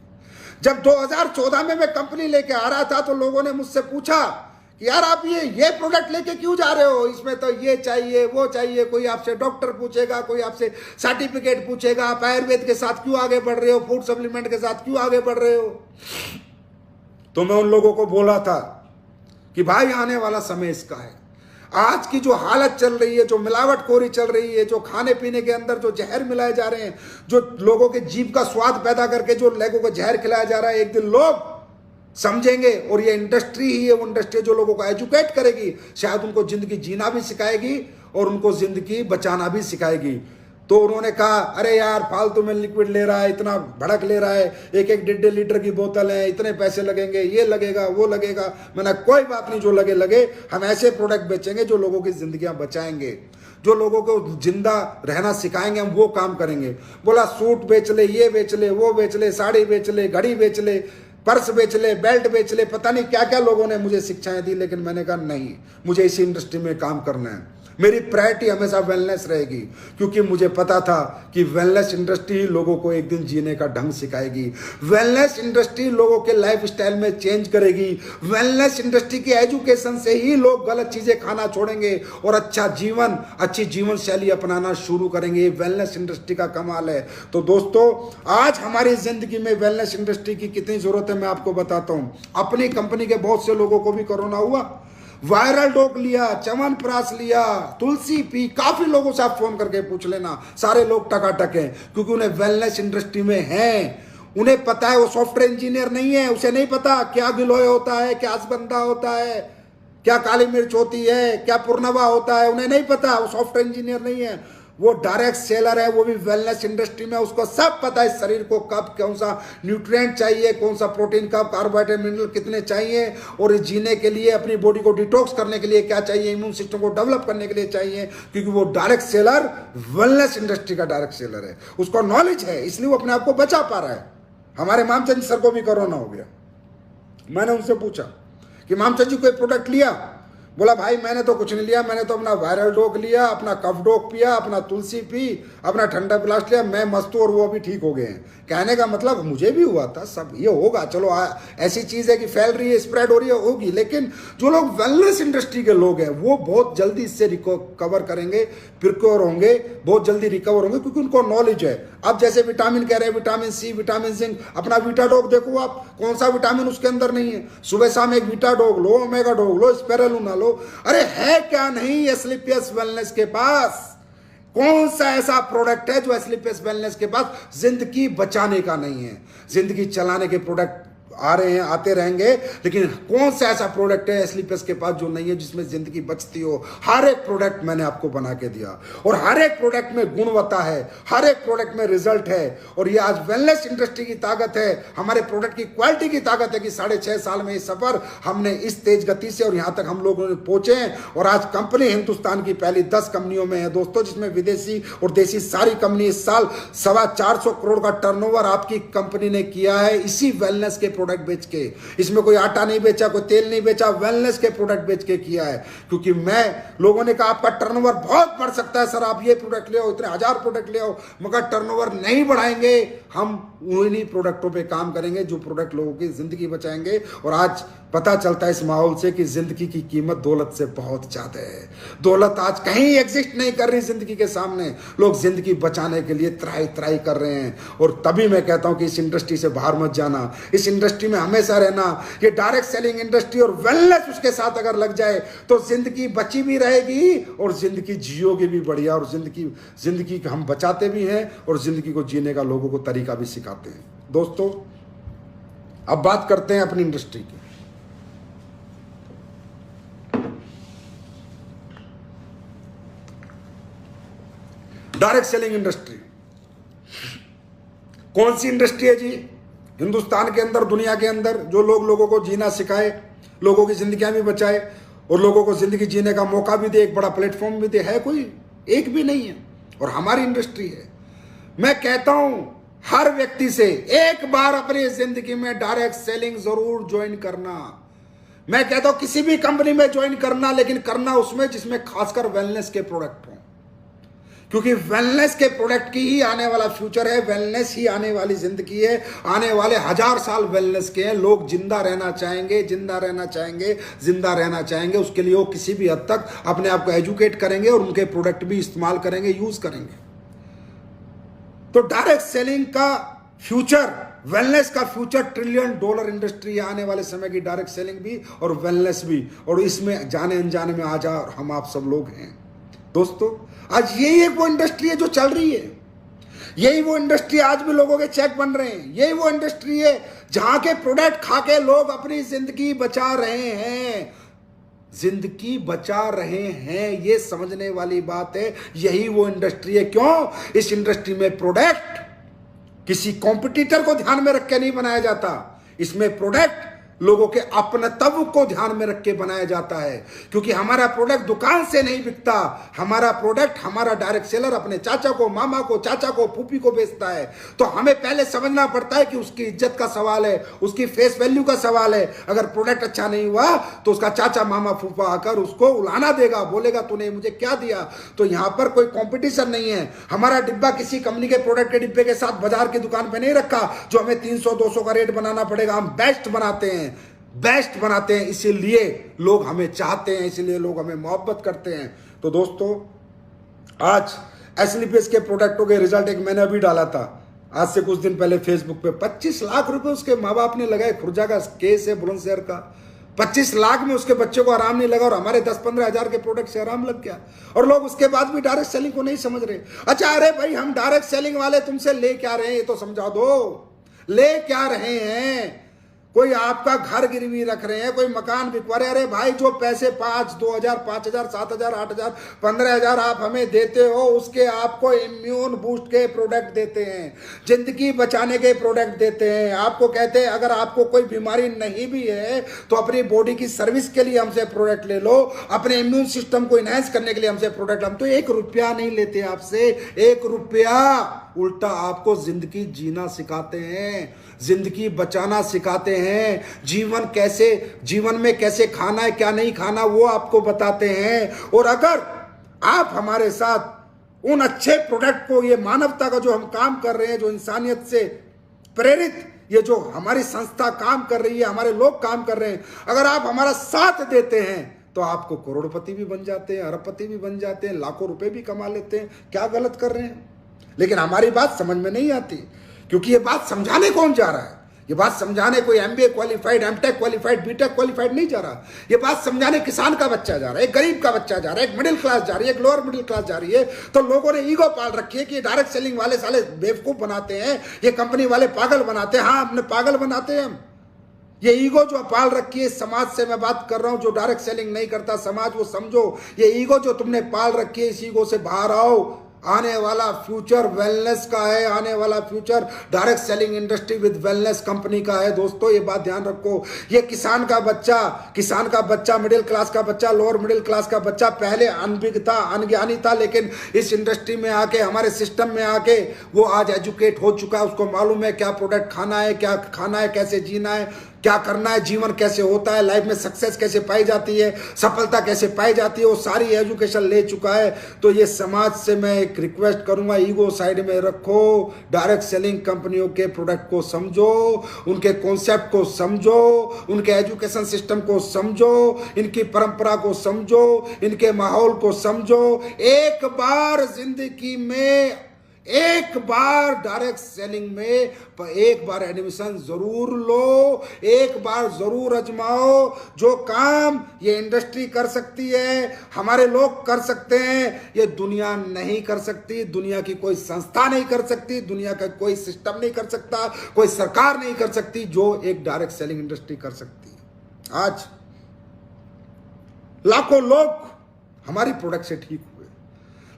जब 2014 में मैं कंपनी लेके आ रहा था तो लोगों ने मुझसे पूछा कि यार आप ये प्रोडक्ट लेके क्यों जा रहे हो, इसमें तो ये चाहिए वो चाहिए। कोई आपसे डॉक्टर पूछेगा, कोई आपसे सर्टिफिकेट पूछेगा, आप आयुर्वेद के साथ क्यों आगे बढ़ रहे हो, फूड सप्लीमेंट के साथ क्यों आगे बढ़ रहे हो। तो मैं उन लोगों को बोला था कि भाई आने वाला समय इसका है। आज की जो हालत चल रही है, जो मिलावटखोरी चल रही है, जो खाने पीने के अंदर जो जहर मिलाए जा रहे हैं, जो लोगों के जीभ का स्वाद पैदा करके जो लोगों को जहर खिलाया जा रहा है, एक दिन लोग समझेंगे। और ये इंडस्ट्री ही है वो इंडस्ट्री जो लोगों को एजुकेट करेगी, शायद उनको जिंदगी जीना भी सिखाएगी और उनको जिंदगी बचाना भी सिखाएगी। तो उन्होंने कहा अरे यार फालतू में लिक्विड ले रहा है, इतना भड़क ले रहा है, 1-1 लीटर की बोतल है, इतने पैसे लगेंगे, ये लगेगा वो लगेगा। मैंने कोई बात नहीं, जो लगे, हम ऐसे प्रोडक्ट बेचेंगे जो लोगों की जिंदगियां बचाएंगे, जो लोगों को जिंदा रहना सिखाएंगे, हम वो काम करेंगे। बोला सूट बेच ले, ये बेच ले, वो बेच ले, साड़ी बेच ले, घड़ी बेच ले, पर्स बेच ले, बेल्ट बेच ले, पता नहीं क्या क्या लोगों ने मुझे शिक्षाएं दी। लेकिन मैंने कहा नहीं, मुझे इसी इंडस्ट्री में काम करना है। मेरी प्रायोरिटी हमेशा वेलनेस रहेगी, क्योंकि मुझे पता था कि वेलनेस इंडस्ट्री ही लोगों को एक दिन जीने का ढंग सिखाएगी। वेलनेस इंडस्ट्री लोगों के लाइफ स्टाइल में चेंज करेगी। वेलनेस इंडस्ट्री के एजुकेशन से ही लोग गलत चीजें खाना छोड़ेंगे और अच्छी जीवन शैली अपनाना शुरू करेंगे। वेलनेस इंडस्ट्री का कमाल है। तो दोस्तों, आज हमारी जिंदगी में वेलनेस इंडस्ट्री की कितनी जरूरत है मैं आपको बताता हूं। अपनी कंपनी के बहुत से लोगों को भी कोरोना हुआ, वायरल डॉग लिया, च्यवनप्राश लिया, तुलसी पी। काफी लोगों से आप फोन करके पूछ लेना, सारे लोग टकाटक हैं, क्योंकि उन्हें वेलनेस इंडस्ट्री में हैं। उन्हें पता है, वो सॉफ्टवेयर इंजीनियर नहीं है, उसे नहीं पता क्या गिलोय होता है, क्या असबंदा होता है, क्या काली मिर्च होती है, क्या पुरनवा होता है, उन्हें नहीं पता। वो सॉफ्टवेयर इंजीनियर नहीं है, वो डायरेक्ट सेलर है, वो भी वेलनेस इंडस्ट्री में। उसको सब पता है शरीर को कब कौन सा न्यूट्रिएंट चाहिए, कौन सा प्रोटीन, कब कार्बोहाइड्रेट, मिनरल कितने चाहिए, और जीने के लिए, अपनी बॉडी को डिटॉक्स करने के लिए क्या चाहिए, इम्यून सिस्टम को डेवलप करने के लिए चाहिए। क्योंकि वो डायरेक्ट सेलर वेलनेस इंडस्ट्री का डायरेक्ट सेलर है, उसको नॉलेज है, इसलिए वो अपने आप को बचा पा रहा है। हमारे मामचंद सर को भी कोरोना हो गया। मैंने उनसे पूछा कि मामचंद जी कोई प्रोडक्ट लिया? बोला भाई मैंने तो कुछ नहीं लिया, मैंने तो अपना वायरल डॉग लिया, अपना कफ डॉग पिया, अपना तुलसी पी, अपना ठंडा ब्लास्ट लिया, मैं मस्त हूं और वो अभी ठीक हो गए हैं। कहने का मतलब मुझे भी हुआ था, सब ये होगा। चलो ऐसी चीज है कि फैल रही है, स्प्रेड हो रही है, होगी। लेकिन जो लोग वेलनेस इंडस्ट्री के लोग हैं वो बहुत जल्दी इससे रिकवर करेंगे, प्रिक्योर होंगे, बहुत जल्दी रिकवर होंगे, क्योंकि उनको नॉलेज है। अब जैसे विटामिन कह रहे हैं, विटामिन सी, विटामिन जिंक, अपना वीटा डॉग देखो आप, कौन सा विटामिन उसके अंदर नहीं है। सुबह शाम एक वीटा डॉग लो, ओमेगा डॉग लो, स्पेरुलिना लो। अरे है क्या नहीं एस्क्लेपियस वेलनेस के पास? कौन सा ऐसा प्रोडक्ट है जो एस्क्लेपियस वेलनेस के पास जिंदगी बचाने का नहीं है, जिंदगी चलाने के प्रोडक्ट आ रहे हैं, आते रहेंगे, लेकिन कौन सा ऐसा प्रोडक्ट है एसलीपीएस के पास जो नहीं है जिसमें जिंदगी बचती हो? हर एक प्रोडक्ट मैंने आपको बना के दिया और हर एक प्रोडक्ट में गुणवत्ता है, हर एक प्रोडक्ट में रिजल्ट है। और ये आज वेलनेस इंडस्ट्री की ताकत है, हमारे प्रोडक्ट की क्वालिटी की ताकत है कि 6.5 साल में ये सफर हमने इस तेज गति से और यहां तक हम लोग पहुंचे हैं। और आज कंपनी हिंदुस्तान की पहली 10 कंपनियों में है दोस्तों, जिसमें विदेशी और देशी सारी कंपनी। इस साल 425 करोड़ का टर्नओवर आपकी कंपनी ने किया है इसी वेलनेस के प्रोडक्ट बेच के। इसमें कोई आटा नहीं बेचा, कोई तेल नहीं बेचा, वेलनेस के प्रोडक्ट बेच के किया है। क्योंकि मैं लोगों ने कहा आपका टर्नओवर बहुत बढ़ सकता है सर, आप ये प्रोडक्ट ले आओ, इतने 1000 प्रोडक्ट ले आओ, मगर टर्नओवर नहीं बढ़ाएंगे, हम उन्हीं प्रोडक्टों पे काम करेंगे जो प्रोडक्ट लोगों की जिंदगी बचाएंगे। और आज पता चलता है इस माहौल से कि जिंदगी की कीमत दौलत से बहुत ज्यादा है। दौलत आज कहीं एग्जिस्ट नहीं कर रही जिंदगी के सामने। लोग जिंदगी बचाने के लिए त्राई त्राई कर रहे हैं। और तभी मैं कहता हूं कि इस इंडस्ट्री से बाहर मत जाना, इस इंडस्ट्री में हमेशा रहना। ये डायरेक्ट सेलिंग इंडस्ट्री और वेलनेस उसके साथ अगर लग जाए तो जिंदगी बची भी रहेगी और जिंदगी जियोगे भी बढ़िया। और जिंदगी हम बचाते भी हैं और जिंदगी को जीने का लोगों को तरीका भी सिखाते हैं। दोस्तों अब बात करते हैं अपनी इंडस्ट्री की। डायरेक्ट सेलिंग इंडस्ट्री कौन सी इंडस्ट्री है जी? हिंदुस्तान के अंदर, दुनिया के अंदर जो लोगों को जीना सिखाए, लोगों की जिंदगियां भी बचाए और लोगों को जिंदगी जीने का मौका भी दे, एक बड़ा प्लेटफॉर्म भी दे, है कोई? एक भी नहीं है। और हमारी इंडस्ट्री है। मैं कहता हूं हर व्यक्ति से एक बार अपनी जिंदगी में डायरेक्ट सेलिंग जरूर ज्वाइन करना। मैं कहता हूं किसी भी कंपनी में ज्वाइन करना, लेकिन करना उसमें जिसमें खासकर वेलनेस के प्रोडक्ट हो। क्योंकि वेलनेस के प्रोडक्ट की ही आने वाला फ्यूचर है, वेलनेस ही आने वाली जिंदगी है। आने वाले 1000 साल वेलनेस के हैं। लोग जिंदा रहना चाहेंगे, जिंदा रहना चाहेंगे, जिंदा रहना चाहेंगे। उसके लिए वो किसी भी हद तक अपने आप को एजुकेट करेंगे और उनके प्रोडक्ट भी इस्तेमाल करेंगे, यूज करेंगे। तो डायरेक्ट सेलिंग का फ्यूचर, वेलनेस का फ्यूचर $1 ट्रिलियन इंडस्ट्री है आने वाले समय की, डायरेक्ट सेलिंग भी और वेलनेस भी। और इसमें जाने अनजाने में आज हम आप सब लोग हैं दोस्तों। आज यही एक वो इंडस्ट्री है जो चल रही है। यही वो इंडस्ट्री आज भी लोगों के चेक बन रहे हैं। यही वो इंडस्ट्री है जहां के प्रोडक्ट खा के लोग अपनी जिंदगी बचा रहे हैं। जिंदगी बचा रहे हैं, ये समझने वाली बात है। यही वो इंडस्ट्री है। क्यों? इस इंडस्ट्री में प्रोडक्ट किसी कॉम्पिटिटर को ध्यान में रख के नहीं बनाया जाता। इसमें प्रोडक्ट लोगों के अपनत्व को ध्यान में रख के बनाया जाता है। क्योंकि हमारा प्रोडक्ट दुकान से नहीं बिकता। हमारा प्रोडक्ट हमारा डायरेक्ट सेलर अपने चाचा को, मामा को, चाचा को, फूफी को बेचता है। तो हमें पहले समझना पड़ता है कि उसकी इज्जत का सवाल है, उसकी फेस वैल्यू का सवाल है। अगर प्रोडक्ट अच्छा नहीं हुआ तो उसका चाचा, मामा, फूफा आकर उसको उलाना देगा, बोलेगा तूने मुझे क्या दिया। तो यहां पर कोई कंपटीशन नहीं है। हमारा डिब्बा किसी कंपनी के प्रोडक्ट के डिब्बे के साथ बाजार की दुकान पे नहीं रखा जो हमें 300-200 का रेट बनाना पड़ेगा। हम बेस्ट बनाते हैं, बेस्ट बनाते हैं। इसीलिए लोग हमें चाहते हैं, इसीलिए लोग हमें मोहब्बत करते हैं। तो दोस्तों आज एसलीपीएस के प्रोडक्टों के रिजल्ट एक मैंने अभी डाला था, आज से कुछ दिन पहले फेसबुक पे। 25 लाख रुपए उसके माँ बाप ने लगाए। खुर्जा का केस है बुलंदशहर का। 25 लाख में उसके बच्चे को आराम नहीं लगा और हमारे 10-15 हजार के प्रोडक्ट से आराम लग गया। और लोग उसके बाद भी डायरेक्ट सेलिंग को नहीं समझ रहे। अच्छा, अरे भाई हम डायरेक्ट सेलिंग वाले तुमसे ले क्या रहे हैं ये तो समझा दो। ले क्या रहे हैं? कोई आपका घर गिरवी रख रहे हैं, कोई मकान बिकवा रहे। अरे भाई जो पैसे 5, 2000, 5000, 7000, 8000, 15000 आप हमें देते हो, उसके आपको इम्यून बूस्ट के प्रोडक्ट देते हैं, जिंदगी बचाने के प्रोडक्ट देते हैं। आपको कहते हैं अगर आपको कोई बीमारी नहीं भी है तो अपनी बॉडी की सर्विस के लिए हमसे प्रोडक्ट ले लो, अपने इम्यून सिस्टम को इनहेंस करने के लिए हमसे प्रोडक्ट। हम तो 1 रुपया नहीं लेते आपसे, 1 रुपया। उल्टा आपको जिंदगी जीना सिखाते हैं, जिंदगी बचाना सिखाते हैं, जीवन में कैसे खाना है, क्या नहीं खाना, वो आपको बताते हैं। और अगर आप हमारे साथ उन अच्छे प्रोडक्ट को, ये मानवता का जो हम काम कर रहे हैं, जो इंसानियत से प्रेरित ये जो हमारी संस्था काम कर रही है, हमारे लोग काम कर रहे हैं, अगर आप हमारा साथ देते हैं तो आपको करोड़पति भी बन जाते हैं, अरबपति भी बन जाते हैं, लाखों रुपए भी कमा लेते हैं। क्या गलत कर रहे हैं? लेकिन हमारी बात समझ में नहीं आती, क्योंकि ये बात समझाने कौन जा रहा है? ये बात समझाने कोई MBA qualified, MTech qualified, BTech qualified नहीं जा रहा। ये बात समझाने किसान का बच्चा जा रहा है, एक गरीब का बच्चा जा रहा है, एक मिडिल क्लास जा रही है, एक लोअर मिडिल क्लास जा रही है। तो लोगों ने ईगो पाल रखी है कि डायरेक्ट सेलिंग वाले साले बेवकूफ बनाते हैं, ये कंपनी वाले पागल बनाते हैं। हाँ, अपने पागल बनाते हैं हम, ये ईगो जो पाल रखी है, समाज से मैं बात कर रहा हूं जो डायरेक्ट सेलिंग नहीं करता समाज, वो समझो ये ईगो जो तुमने पाल रखी है, इस ईगो से बाहर आओ। आने वाला फ्यूचर वेलनेस का है, आने वाला future direct selling industry with wellness company का है। दोस्तों ये बात ध्यान रखो। ये किसान का बच्चा, मिडिल क्लास का बच्चा, लोअर मिडिल क्लास का बच्चा पहले अनभिज्ञ था, अनज्ञानी था, लेकिन इस इंडस्ट्री में आके, हमारे सिस्टम में आके वो आज एजुकेट हो चुका है। उसको मालूम है क्या प्रोडक्ट खाना है, क्या खाना है, कैसे जीना है, क्या करना है, जीवन कैसे होता है, लाइफ में सक्सेस कैसे पाई जाती है, सफलता कैसे पाई जाती है, वो सारी एजुकेशन ले चुका है। तो ये समाज से मैं एक रिक्वेस्ट करूंगा, ईगो साइड में रखो, डायरेक्ट सेलिंग कंपनियों के प्रोडक्ट को समझो, उनके कॉन्सेप्ट को समझो, उनके एजुकेशन सिस्टम को समझो, इनकी परंपरा को समझो, इनके माहौल को समझो। एक बार जिंदगी में, एक बार डायरेक्ट सेलिंग में एक बार एडमिशन जरूर लो, एक बार जरूर आजमाओ। जो काम ये इंडस्ट्री कर सकती है, हमारे लोग कर सकते हैं, ये दुनिया नहीं कर सकती, दुनिया की कोई संस्था नहीं कर सकती, दुनिया का कोई सिस्टम नहीं कर सकता, कोई सरकार नहीं कर सकती, जो एक डायरेक्ट सेलिंग इंडस्ट्री कर सकती है। आज लाखों लोग हमारी प्रोडक्ट से ठीक,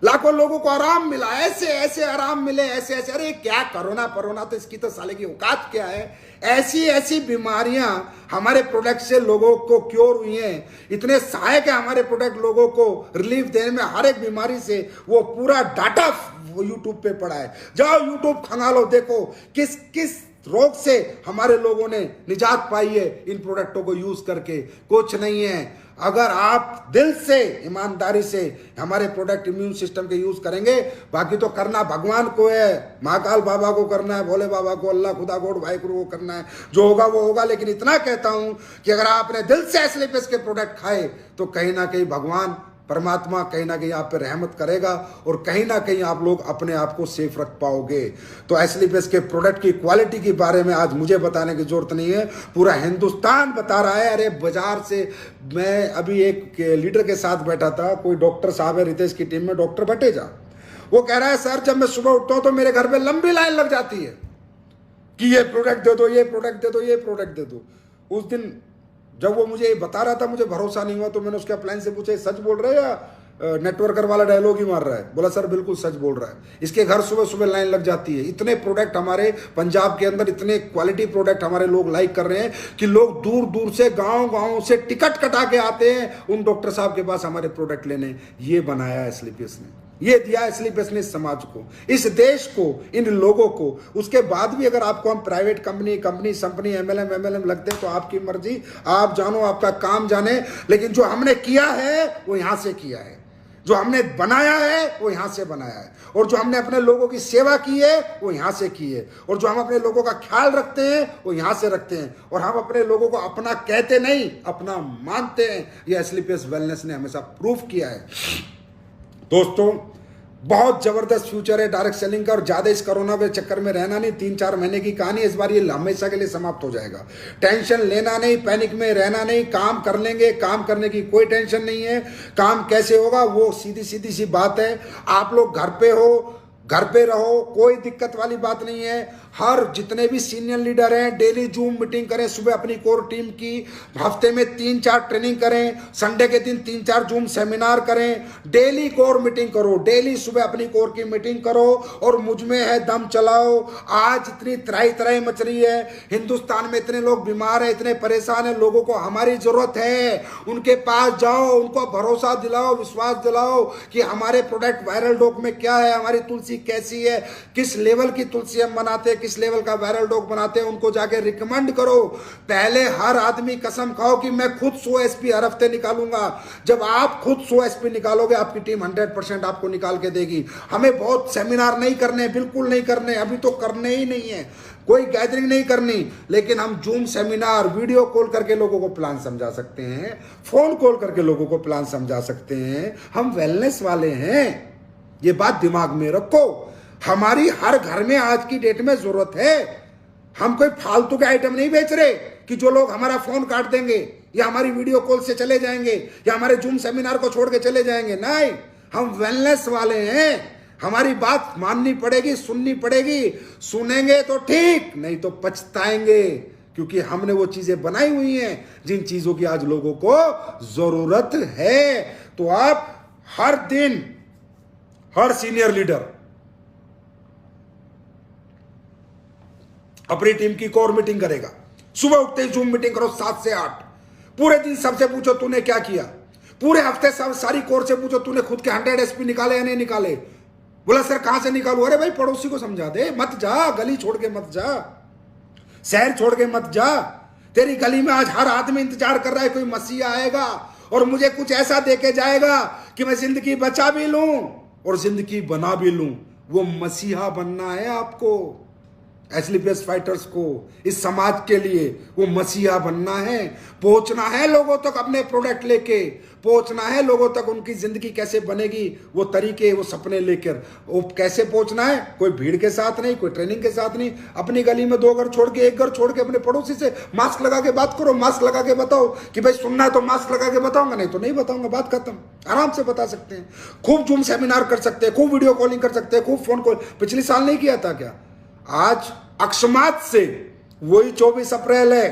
लाखों लोगों को आराम मिला, ऐसे ऐसे आराम मिले, ऐसे ऐसे। अरे क्या कोरोना तो इसकी तो साले की औकात क्या है। ऐसी ऐसी बीमारियां हमारे प्रोडक्ट से लोगों को क्योर हुई हैं, इतने सहायक है हमारे प्रोडक्ट लोगों को रिलीफ देने में। हर एक बीमारी से वो पूरा डाटा वो यूट्यूब पे पड़ा है, जाओ यूट्यूब खंगालो, देखो किस किस रोग से हमारे लोगों ने निजात पाई है इन प्रोडक्टों को यूज करके। कुछ नहीं है। अगर आप दिल से, ईमानदारी से हमारे प्रोडक्ट इम्यून सिस्टम के यूज करेंगे, बाकी तो करना भगवान को है, महाकाल बाबा को करना है, भोले बाबा को, अल्लाह खुदा गोड भाई को करना है, जो होगा वो होगा। लेकिन इतना कहता हूं कि अगर आपने दिल से एस्लीपिस के प्रोडक्ट खाए तो कहीं ना कहीं भगवान परमात्मा कहीं ना कहीं आप पे रहमत करेगा और कहीं ना कहीं आप लोग अपने आप को सेफ रख पाओगे। तो एस्लीपिस के प्रोडक्ट की क्वालिटी के बारे में आज मुझे बताने की जरूरत नहीं है, पूरा हिंदुस्तान बता रहा है। अरे बाजार से, मैं अभी एक लीडर के साथ बैठा था, कोई डॉक्टर साहब है रितेश की टीम में, डॉक्टर भटेजा, वो कह रहा है सर जब मैं सुबह उठता हूं तो मेरे घर पे लंबी लाइन लग जाती है कि ये प्रोडक्ट दे दो, ये प्रोडक्ट दे दो, ये प्रोडक्ट दे दो। उस दिन जब वो मुझे बता रहा था मुझे भरोसा नहीं हुआ, तो मैंने उसके अपलाइन से पूछा सच बोल रहे या नेटवर्कर वाला डायलॉग ही मार रहा है? बोला सर बिल्कुल सच बोल रहा है, इसके घर सुबह सुबह लाइन लग जाती है। इतने प्रोडक्ट हमारे पंजाब के अंदर, इतने क्वालिटी प्रोडक्ट हमारे लोग लाइक कर रहे हैं कि लोग दूर दूर से, गांव गांव से टिकट कटा के आते हैं उन डॉक्टर साहब के पास हमारे प्रोडक्ट लेने। ये बनाया है एस्लीपियस ने, ये दिया है एस्लीपियस ने इस समाज को, इस देश को, इन लोगों को। उसके बाद भी अगर आपको हम प्राइवेट कंपनी संपनी एमएलएम लगते हैं तो आपकी मर्जी, आप जानो, आपका काम जाने। लेकिन जो हमने किया है वो यहां से किया है, जो हमने बनाया है वो यहां से बनाया है, और जो हमने अपने लोगों की सेवा की है वो यहां से की है, और जो हम अपने लोगों का ख्याल रखते हैं वो यहां से रखते हैं। और हम अपने लोगों को अपना कहते नहीं, अपना मानते हैं। ये एस्लीपियस वेलनेस ने हमेशा प्रूफ किया है। दोस्तों बहुत जबरदस्त फ्यूचर है डायरेक्ट सेलिंग का, और ज्यादा इस कोरोना के चक्कर में रहना नहीं। 3-4 महीने की कहानी, इस बार ये हमेशा के लिए समाप्त हो जाएगा। टेंशन लेना नहीं, पैनिक में रहना नहीं, काम कर लेंगे, काम करने की कोई टेंशन नहीं है। काम कैसे होगा वो सीधी सी बात है। आप लोग घर पे हो, घर पे रहो, कोई दिक्कत वाली बात नहीं है। हर जितने भी सीनियर लीडर हैं डेली जूम मीटिंग करें, सुबह अपनी कोर टीम की, हफ्ते में 3-4 ट्रेनिंग करें, संडे के दिन 3-4 जूम सेमिनार करें, डेली कोर मीटिंग करो, डेली सुबह अपनी कोर की मीटिंग करो और मुझ में है दम चलाओ। आज इतनी तराई मच रही है, हिंदुस्तान में इतने लोग बीमार हैं, इतने परेशान हैं, लोगों को हमारी जरूरत है। उनके पास जाओ, उनको भरोसा दिलाओ, विश्वास दिलाओ कि हमारे प्रोडक्ट वायरल डॉग में क्या है, हमारी तुलसी कैसी है, किस लेवल की तुलसी हम बनाते हैं, किस लेवल का वायरल डॉग बनाते हैं, उनको जाके रिकमेंड करो। पहले हर आदमी कसम खाओ कि मैं खुद 100 एसपी हर हफ्ते निकालूंगा। जब आप खुद 100 एसपी निकालोगे, आपकी टीम 100% आपको निकाल के देगी। हमें बहुत सेमिनार नहीं करने, बिल्कुल नहीं करने, अभी तो करने ही नहीं है, कोई गैदरिंग नहीं करनी। लेकिन हम जूम सेमिनार, वीडियो कॉल करके लोगों को प्लान समझा सकते हैं, फोन कॉल करके लोगों को प्लान समझा सकते हैं। हम वेलनेस वाले हैं, ये बात दिमाग में रखो। हमारी हर घर में आज की डेट में जरूरत है। हम कोई फालतू के आइटम नहीं बेच रहे कि जो लोग हमारा फोन काट देंगे या हमारी वीडियो कॉल से चले जाएंगे या हमारे जूम सेमिनार को छोड़ के चले जाएंगे। नहीं, हम वेलनेस वाले हैं। हमारी बात माननी पड़ेगी, सुननी पड़ेगी। सुनेंगे तो ठीक, नहीं तो पछताएंगे। क्योंकि हमने वो चीजें बनाई हुई हैं जिन चीजों की आज लोगों को जरूरत है। तो आप हर दिन हर सीनियर लीडर अपनी टीम की कोर मीटिंग करेगा। सुबह उठते ही जूम मीटिंग करो 7 से 8। पूरे दिन सबसे पूछो तूने क्या किया। पूरे हफ्ते सब सारी कोर से पूछो तूने खुद के 100 एसपी निकाले या नहीं निकाले। बोला सर कहां से निकालू। अरे भाई पड़ोसी को समझा दे, मत जा, गली छोड़ के मत जा, शहर छोड़ के मत जा। तेरी गली में आज हर आदमी इंतजार कर रहा है, कोई मसीहा आएगा और मुझे कुछ ऐसा देके जाएगा कि मैं जिंदगी बचा भी लूं और जिंदगी बना भी लूं। वो मसीहा बनना है आपको, एसलीपीएस फाइटर्स को, इस समाज के लिए वो मसीहा बनना है। पहुंचना है लोगों तक अपने प्रोडक्ट लेके, पहुंचना है लोगों तक उनकी जिंदगी कैसे बनेगी, वो तरीके, वो सपने लेकर। वो कैसे पहुंचना है, कोई भीड़ के साथ नहीं, कोई ट्रेनिंग के साथ नहीं। अपनी गली में 2 घर छोड़ के, 1 घर छोड़ के अपने पड़ोसी से मास्क लगा के बात करो। मास्क लगा के बताओ कि भाई सुनना है तो मास्क लगा के बताऊंगा, नहीं तो नहीं बताऊंगा, बात खत्म। आराम से बता सकते हैं। खूब जूम सेमिनार कर सकते हैं, खूब वीडियो कॉलिंग कर सकते हैं, खूब फोन कॉल। पिछले साल नहीं किया था क्या? आज अकस्मात से वही 24 अप्रैल है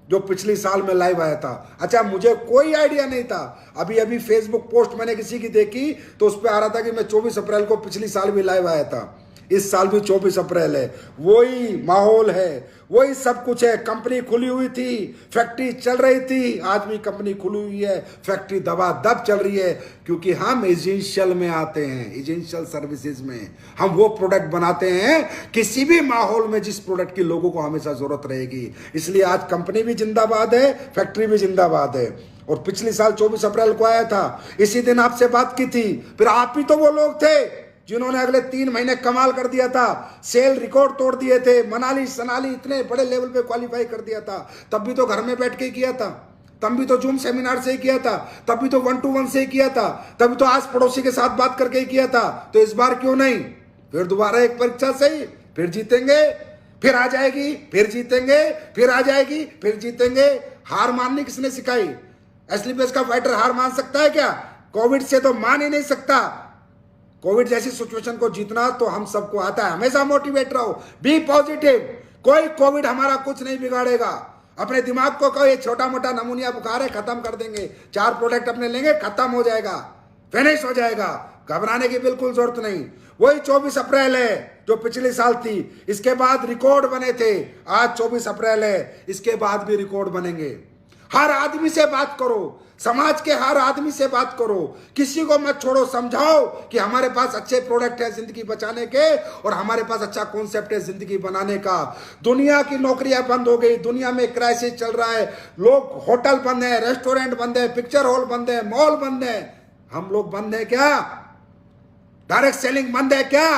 जो पिछले साल में लाइव आया था। अच्छा, मुझे कोई आइडिया नहीं था। अभी अभी फेसबुक पोस्ट मैंने किसी की देखी तो उस पर आ रहा था कि मैं 24 अप्रैल को पिछली साल भी लाइव आया था। इस साल भी 24 अप्रैल है। वही माहौल है, वही सब कुछ है। कंपनी खुली हुई थी, फैक्ट्री चल रही थी, आज भी कंपनी खुली हुई है, फैक्ट्री दबादब चल रही है। क्योंकि हम एजेंशियल में आते हैं, एजेंशियल सर्विसेज में हम वो प्रोडक्ट बनाते हैं किसी भी माहौल में जिस प्रोडक्ट की लोगों को हमेशा जरूरत रहेगी। इसलिए आज कंपनी भी जिंदाबाद है, फैक्ट्री भी जिंदाबाद है। और पिछले साल 24 अप्रैल को आया था, इसी दिन आपसे बात की थी। फिर आप ही तो वो लोग थे जिन्होंने अगले 3 महीने कमाल कर दिया था, सेल रिकॉर्ड तोड़ दिए थे, मनाली सनाली इतने बड़े लेवल पे क्वालिफाई कर दिया था। तब भी तो घर में बैठ के किया था, तब भी तो जूम सेमिनार से ही किया था, तब भी तो 1-to-1 से ही किया था, तभी तो आस पड़ोसी के साथ बात करके ही किया था। तो इस बार क्यों नहीं? फिर दोबारा एक परीक्षा से ही, फिर जीतेंगे, फिर आ जाएगी, फिर जीतेंगे, फिर आ जाएगी, फिर जीतेंगे। हार माननी किसने सिखाई? एसलीपीएस का फाइटर हार मान सकता है क्या? कोविड से तो मान ही नहीं सकता। कोविड जैसी सिचुएशन को जीतना तो हम सबको आता है। हमेशा मोटिवेट रहो, बी पॉजिटिव। कोई कोविड हमारा कुछ नहीं बिगाड़ेगा। अपने दिमाग को कहो ये छोटा मोटा नमूनिया बुखार है, खत्म कर देंगे। 4 प्रोडक्ट अपने लेंगे, खत्म हो जाएगा, फिनिश हो जाएगा। घबराने की बिल्कुल जरूरत नहीं। वही 24 अप्रैल है जो पिछले साल थी, इसके बाद रिकॉर्ड बने थे। आज 24 अप्रैल है, इसके बाद भी रिकॉर्ड बनेंगे। हर आदमी से बात करो, समाज के हर आदमी से बात करो, किसी को मत छोड़ो। समझाओ कि हमारे पास अच्छे प्रोडक्ट है जिंदगी बचाने के और हमारे पास अच्छा कॉन्सेप्ट है जिंदगी बनाने का। दुनिया की नौकरियां बंद हो गई, दुनिया में क्राइसिस चल रहा है, लोग होटल बंद है, रेस्टोरेंट बंद है, पिक्चर हॉल बंद है, मॉल बंद है। हम लोग बंद है क्या? डायरेक्ट सेलिंग बंद है क्या?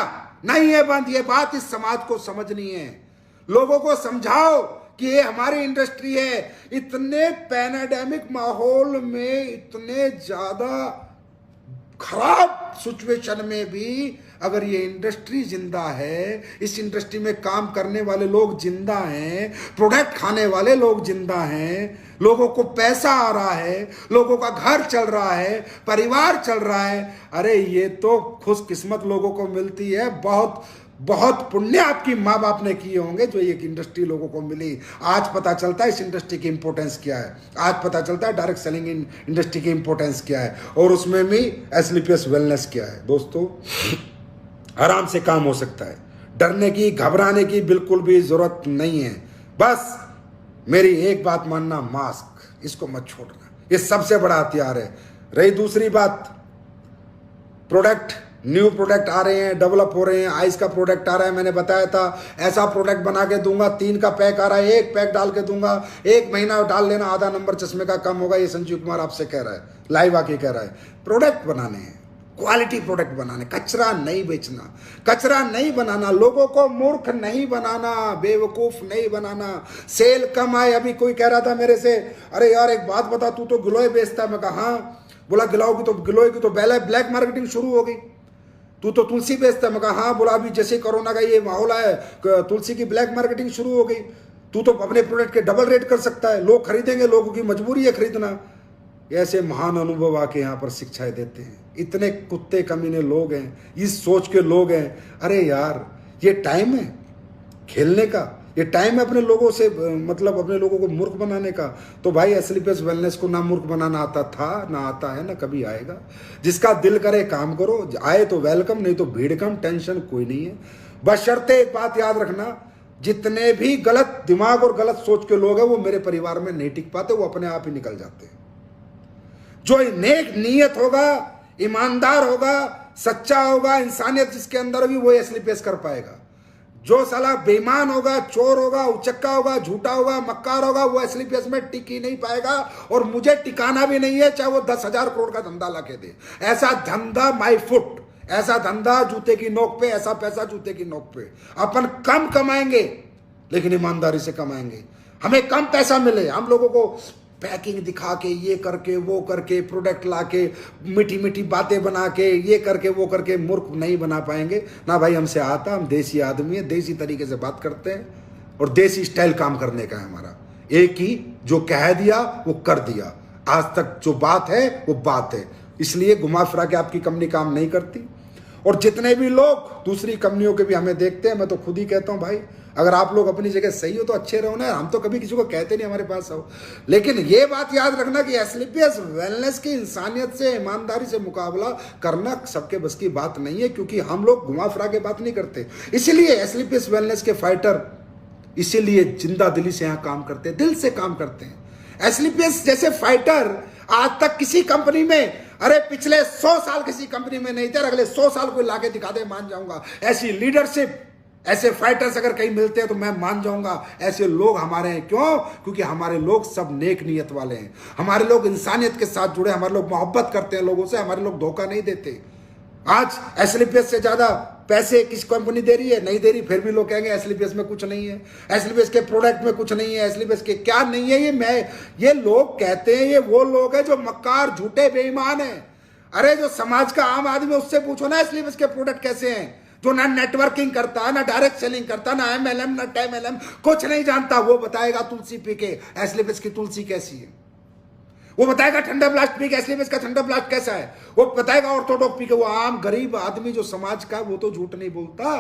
नहीं है बंद। ये बात इस समाज को समझनी है। लोगों को समझाओ कि ये हमारी इंडस्ट्री है। इतने पैंडेमिक माहौल में, इतने ज्यादा खराब सिचुएशन में भी अगर ये इंडस्ट्री जिंदा है, इस इंडस्ट्री में काम करने वाले लोग जिंदा हैं, प्रोडक्ट खाने वाले लोग जिंदा हैं, लोगों को पैसा आ रहा है, लोगों का घर चल रहा है, परिवार चल रहा है। अरे ये तो खुशकिस्मत लोगों को मिलती है। बहुत बहुत पुण्य आपकी माँ बाप ने किए होंगे जो ये इंडस्ट्री लोगों को मिली। आज पता चलता है इस इंडस्ट्री की इंपॉर्टेंस क्या है, आज पता चलता है डायरेक्ट सेलिंग इंडस्ट्री की इंपॉर्टेंस क्या है और उसमें भी एसलीपीएस वेलनेस क्या है। दोस्तों, आराम से काम हो सकता है, डरने की, घबराने की बिल्कुल भी जरूरत नहीं है। बस मेरी एक बात मानना, मास्क, इसको मत छोड़ना, ये सबसे बड़ा हथियार है। रही दूसरी बात, प्रोडक्ट, न्यू प्रोडक्ट आ रहे हैं, डेवलप हो रहे हैं। आइस का प्रोडक्ट आ रहा है, मैंने बताया था ऐसा प्रोडक्ट बना के दूंगा। 3 का पैक आ रहा है, 1 पैक डाल के दूंगा, 1 महीना डाल लेना, आधा नंबर चश्मे का कम होगा। ये संजीव कुमार आपसे कह रहा है, लाइव आके कह रहा है। प्रोडक्ट बनाने हैं, क्वालिटी प्रोडक्ट बनाने, कचरा नहीं बेचना, कचरा नहीं बनाना, लोगों को मूर्ख नहीं बनाना, बेवकूफ नहीं बनाना। सेल कम आए, अभी कोई कह रहा था मेरे से, अरे यार एक बात बता, तू तो गिलोय बेचता है। मैं कहा हाँ। बोला गिलोय की तो ब्लैक मार्केटिंग शुरू हो गई। तू तो तुलसी बेचता है। मैं कहा हाँ। बोला अभी जैसे कोरोना का ये माहौल है, तुलसी की ब्लैक मार्केटिंग शुरू हो गई। तू तो अपने प्रोडक्ट के डबल रेट कर सकता है, लोग खरीदेंगे, लोगों की मजबूरी है खरीदना। ऐसे महान अनुभव आके यहाँ पर शिक्षाएं देते हैं। इतने कुत्ते कमीने लोग हैं, इस सोच के लोग हैं। अरे यार, ये टाइम है खेलने का, ये टाइम है अपने लोगों से मतलब अपने लोगों को मूर्ख बनाने का। तो भाई एसलीपीएस वेलनेस को ना मूर्ख बनाना आता था, ना आता है, ना कभी आएगा। जिसका दिल करे काम करो, आए तो वेलकम, नहीं तो भीड़ कम, टेंशन कोई नहीं है। बशर्ते एक बात याद रखना, जितने भी गलत दिमाग और गलत सोच के लोग हैं वो मेरे परिवार में नहीं टिक पाते, वो अपने आप ही निकल जाते हैं। जो नेक नीयत होगा, ईमानदार होगा, सच्चा होगा, इंसानियत जिसके अंदर होगी, वो एसलीपीएस कर पाएगा। जो साला बेईमान होगा, चोर होगा, उचक्का होगा, झूठा होगा, मक्कार होगा, वो एसलीपीएस में टिक ही नहीं पाएगा। और मुझे टिकाना भी नहीं है, चाहे वो 10,000 करोड़ का धंधा ला के दे। ऐसा धंधा माई फुट, ऐसा धंधा जूते की नोक पे, ऐसा पैसा जूते की नोक पे। अपन कम कमाएंगे लेकिन ईमानदारी से कमाएंगे। हमें कम पैसा मिले, हम लोगों को पैकिंग दिखा के, ये करके, वो करके, प्रोडक्ट ला के, मीठी मीठी बातें बना के, ये करके, वो करके मूर्ख नहीं बना पाएंगे ना भाई। हमसे आता, हम देसी आदमी है, देसी तरीके से बात करते हैं और देसी स्टाइल काम करने का है हमारा। एक ही जो कह दिया वो कर दिया, आज तक जो बात है वो बात है। इसलिए घुमा फिरा के आपकी कंपनी काम नहीं करती। और जितने भी लोग दूसरी कंपनियों के भी हमें देखते हैं, मैं तो खुद ही कहता हूं भाई, अगर आप लोग अपनी जगह सही हो तो अच्छे रहो ना। हम तो कभी किसी को कहते नहीं हमारे पास आओ, लेकिन ये बात याद रखना कि एसलीपीएस वेलनेस की इंसानियत से, ईमानदारी से मुकाबला करना सबके बस की बात नहीं है, क्योंकि हम लोग घुमा फिरा के बात नहीं करते। इसीलिए एसलीपीएस वेलनेस के फाइटर इसीलिए जिंदा दिली से यहाँ काम करते हैं, दिल से काम करते हैं। एसलीपीएस जैसे फाइटर आज तक किसी कंपनी में, अरे पिछले 100 साल किसी कंपनी में नहीं थे, अगले 100 साल कोई लाके दिखा दे मान जाऊंगा। ऐसी लीडरशिप, ऐसे फाइटर्स अगर कहीं मिलते हैं तो मैं मान जाऊंगा ऐसे लोग हमारे हैं। क्यों? क्योंकि हमारे लोग सब नेक नीयत वाले हैं, हमारे लोग इंसानियत के साथ जुड़े, हमारे लोग मोहब्बत करते हैं लोगों से, हमारे लोग धोखा नहीं देते। आज एसलीपीएस से ज्यादा पैसे किस कंपनी दे रही है? नहीं दे रही, फिर भी लोग कहेंगे एसलीपीएस में कुछ नहीं है, एसलीपीएस के प्रोडक्ट में कुछ नहीं है, एसलीपीएस के क्या नहीं है। ये लोग कहते हैं, ये वो लोग हैं जो मक्कार, झूठे, बेईमान हैं। अरे जो समाज का आम आदमी, उससे पूछो ना एसलीपीएस के प्रोडक्ट कैसे हैं। जो ना नेटवर्किंग करता, ना डायरेक्ट सेलिंग करता, ना एमएलएम, ना टेमएलएम, कुछ नहीं जानता, वो बताएगा तुलसी पी के एसलीपीएस की तुलसी कैसी है। वो बताएगा ठंडा ब्लास्ट पी के एसलीपीएस का ठंडा ब्लास्ट कैसा है। वो बताएगा ऑर्थोडॉक्स पी के। वो आम गरीब आदमी जो समाज का, वो तो झूठ नहीं बोलता।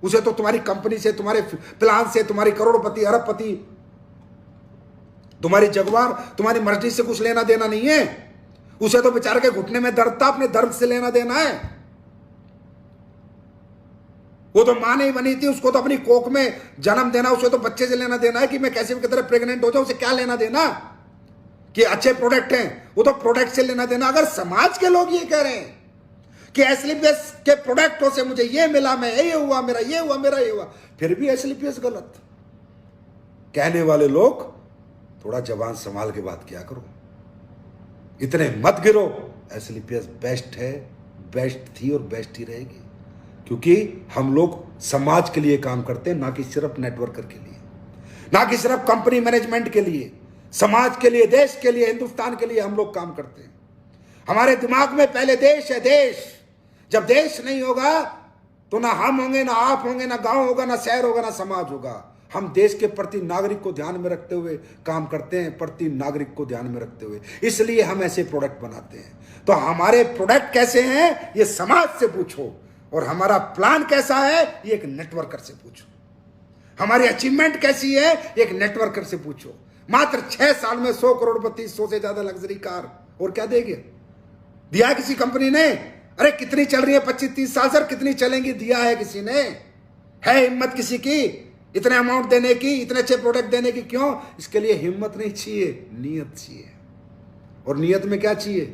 उसे तो तुम्हारी कंपनी से, तुम्हारे प्लान से, तुम्हारी करोड़पति, अरबपति, तुम्हारी जगवार, तुम्हारी मर्जी से कुछ लेना देना नहीं है। उसे तो बेचारे के घुटने में दर्द था, अपने दर्द से लेना देना है। वो तो मां नहीं बनी थी, उसको तो अपनी कोख में जन्म देना, उसे तो बच्चे से लेना देना है कि मैं कैसे भी की तरह प्रेग्नेंट हो जाऊं। उसे क्या लेना देना कि अच्छे प्रोडक्ट हैं, वो तो प्रोडक्ट से लेना देना। अगर समाज के लोग ये कह रहे हैं कि एसलीपीएस के प्रोडक्टों से मुझे ये मिला, मैं ये हुआ, मेरा ये हुआ, मेरा ये हुआ, फिर भी एसलीपीएस गलत कहने वाले लोग, थोड़ा जबान संभाल के बात किया करो, इतने मत गिरो। एसलीपीएस बेस्ट है, बेस्ट थी और बेस्ट ही रहेगी, क्योंकि हम लोग समाज के लिए काम करते हैं, ना कि सिर्फ नेटवर्कर के लिए, ना कि सिर्फ कंपनी मैनेजमेंट के लिए, समाज के लिए, देश के लिए, हिंदुस्तान के लिए हम लोग काम करते हैं। हमारे दिमाग में पहले देश है, देश। जब देश नहीं होगा तो ना हम होंगे, ना आप होंगे, ना गांव होगा, ना शहर होगा, ना समाज होगा। हम देश के प्रति नागरिक को ध्यान में रखते हुए काम करते हैं, प्रति नागरिक को ध्यान में रखते हुए, इसलिए हम ऐसे प्रोडक्ट बनाते हैं। तो हमारे प्रोडक्ट कैसे हैं ये समाज से पूछो, और हमारा प्लान कैसा है ये एक नेटवर्कर से पूछो। हमारी अचीवमेंट कैसी है एक नेटवर्कर से पूछो। मात्र 6 साल में 100 करोड़पति, 100 से ज्यादा लग्जरी कार, और क्या देंगे? दिया है किसी कंपनी ने? अरे कितनी चल रही है 25-30 साल सर, कितनी चलेंगी? दिया है किसी ने? है हिम्मत किसी की इतने अमाउंट देने की, इतने अच्छे प्रोडक्ट देने की? क्यों? इसके लिए हिम्मत नहीं चाहिए, नियत चाहिए। और नियत में क्या चाहिए?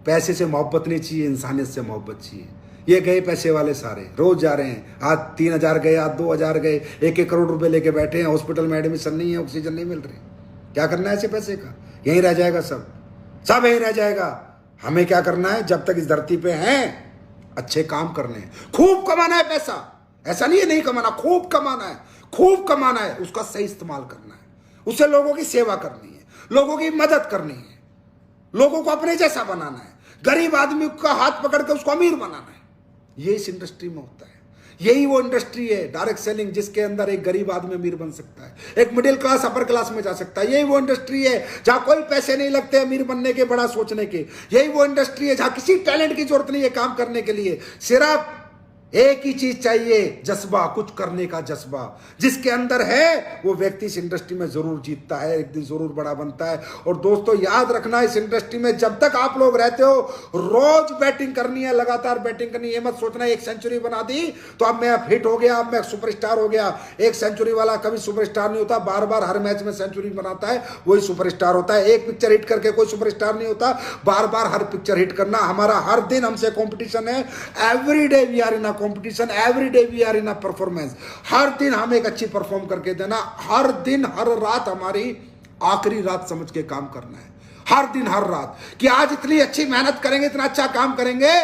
पैसे से मोहब्बत नहीं चाहिए, इंसानियत से मोहब्बत चाहिए। ये गए पैसे वाले सारे, रोज जा रहे हैं, आज 3,000 गए, आज 2,000 गए, 1-1 करोड़ रुपए लेके बैठे हैं, हॉस्पिटल में एडमिशन नहीं है, ऑक्सीजन नहीं मिल रही। क्या करना है ऐसे पैसे का? यहीं रह जाएगा, सब यहीं रह जाएगा। हमें क्या करना है? जब तक इस धरती पे हैं, अच्छे काम करने हैं, खूब कमाना है पैसा। ऐसा नहीं है नहीं कमाना, खूब कमाना है, खूब कमाना है, उसका सही इस्तेमाल करना है, उससे लोगों की सेवा करनी है, लोगों की मदद करनी है, लोगों को अपने जैसा बनाना है, गरीब आदमी का हाथ पकड़ के उसको अमीर बनाना है। ये इस इंडस्ट्री में होता है। यही वो इंडस्ट्री है डायरेक्ट सेलिंग, जिसके अंदर एक गरीब आदमी अमीर बन सकता है, एक मिडिल क्लास अपर क्लास में जा सकता है। यही वो इंडस्ट्री है जहां कोई पैसे नहीं लगते अमीर बनने के, बड़ा सोचने के। यही वो इंडस्ट्री है जहां किसी टैलेंट की जरूरत नहीं है काम करने के लिए, सिर्फ एक ही चीज चाहिए, जज्बा, कुछ करने का जज्बा। जिसके अंदर है वो व्यक्ति इस इंडस्ट्री में जरूर जीतता है, एक दिन जरूर बड़ा बनता है। और दोस्तों याद रखना, इस इंडस्ट्री में जब तक आप लोग रहते हो, रोज बैटिंग करनी है, लगातार बैटिंग करनी है। ये मत सोचना एक सेंचुरी बना दी तो अब मैं हिट हो गया, अब मैं सुपरस्टार हो गया। एक सेंचुरी वाला कभी सुपरस्टार नहीं होता, बार बार हर मैच में सेंचुरी बनाता है वही सुपरस्टार होता है। एक पिक्चर हिट करके कोई सुपरस्टार नहीं होता, बार बार हर पिक्चर हिट करना। हमारा हर दिन हमसे कॉम्पिटिशन है। Every day we are in competition, every day we are in a performance. हर दिन हम एक अच्छी परफॉर्म करके देना, हर दिन हर रात हमारी आखिरी रात समझ के काम करना है। हर दिन हर रात कि आज इतनी अच्छी मेहनत करेंगे, इतना अच्छा काम करेंगे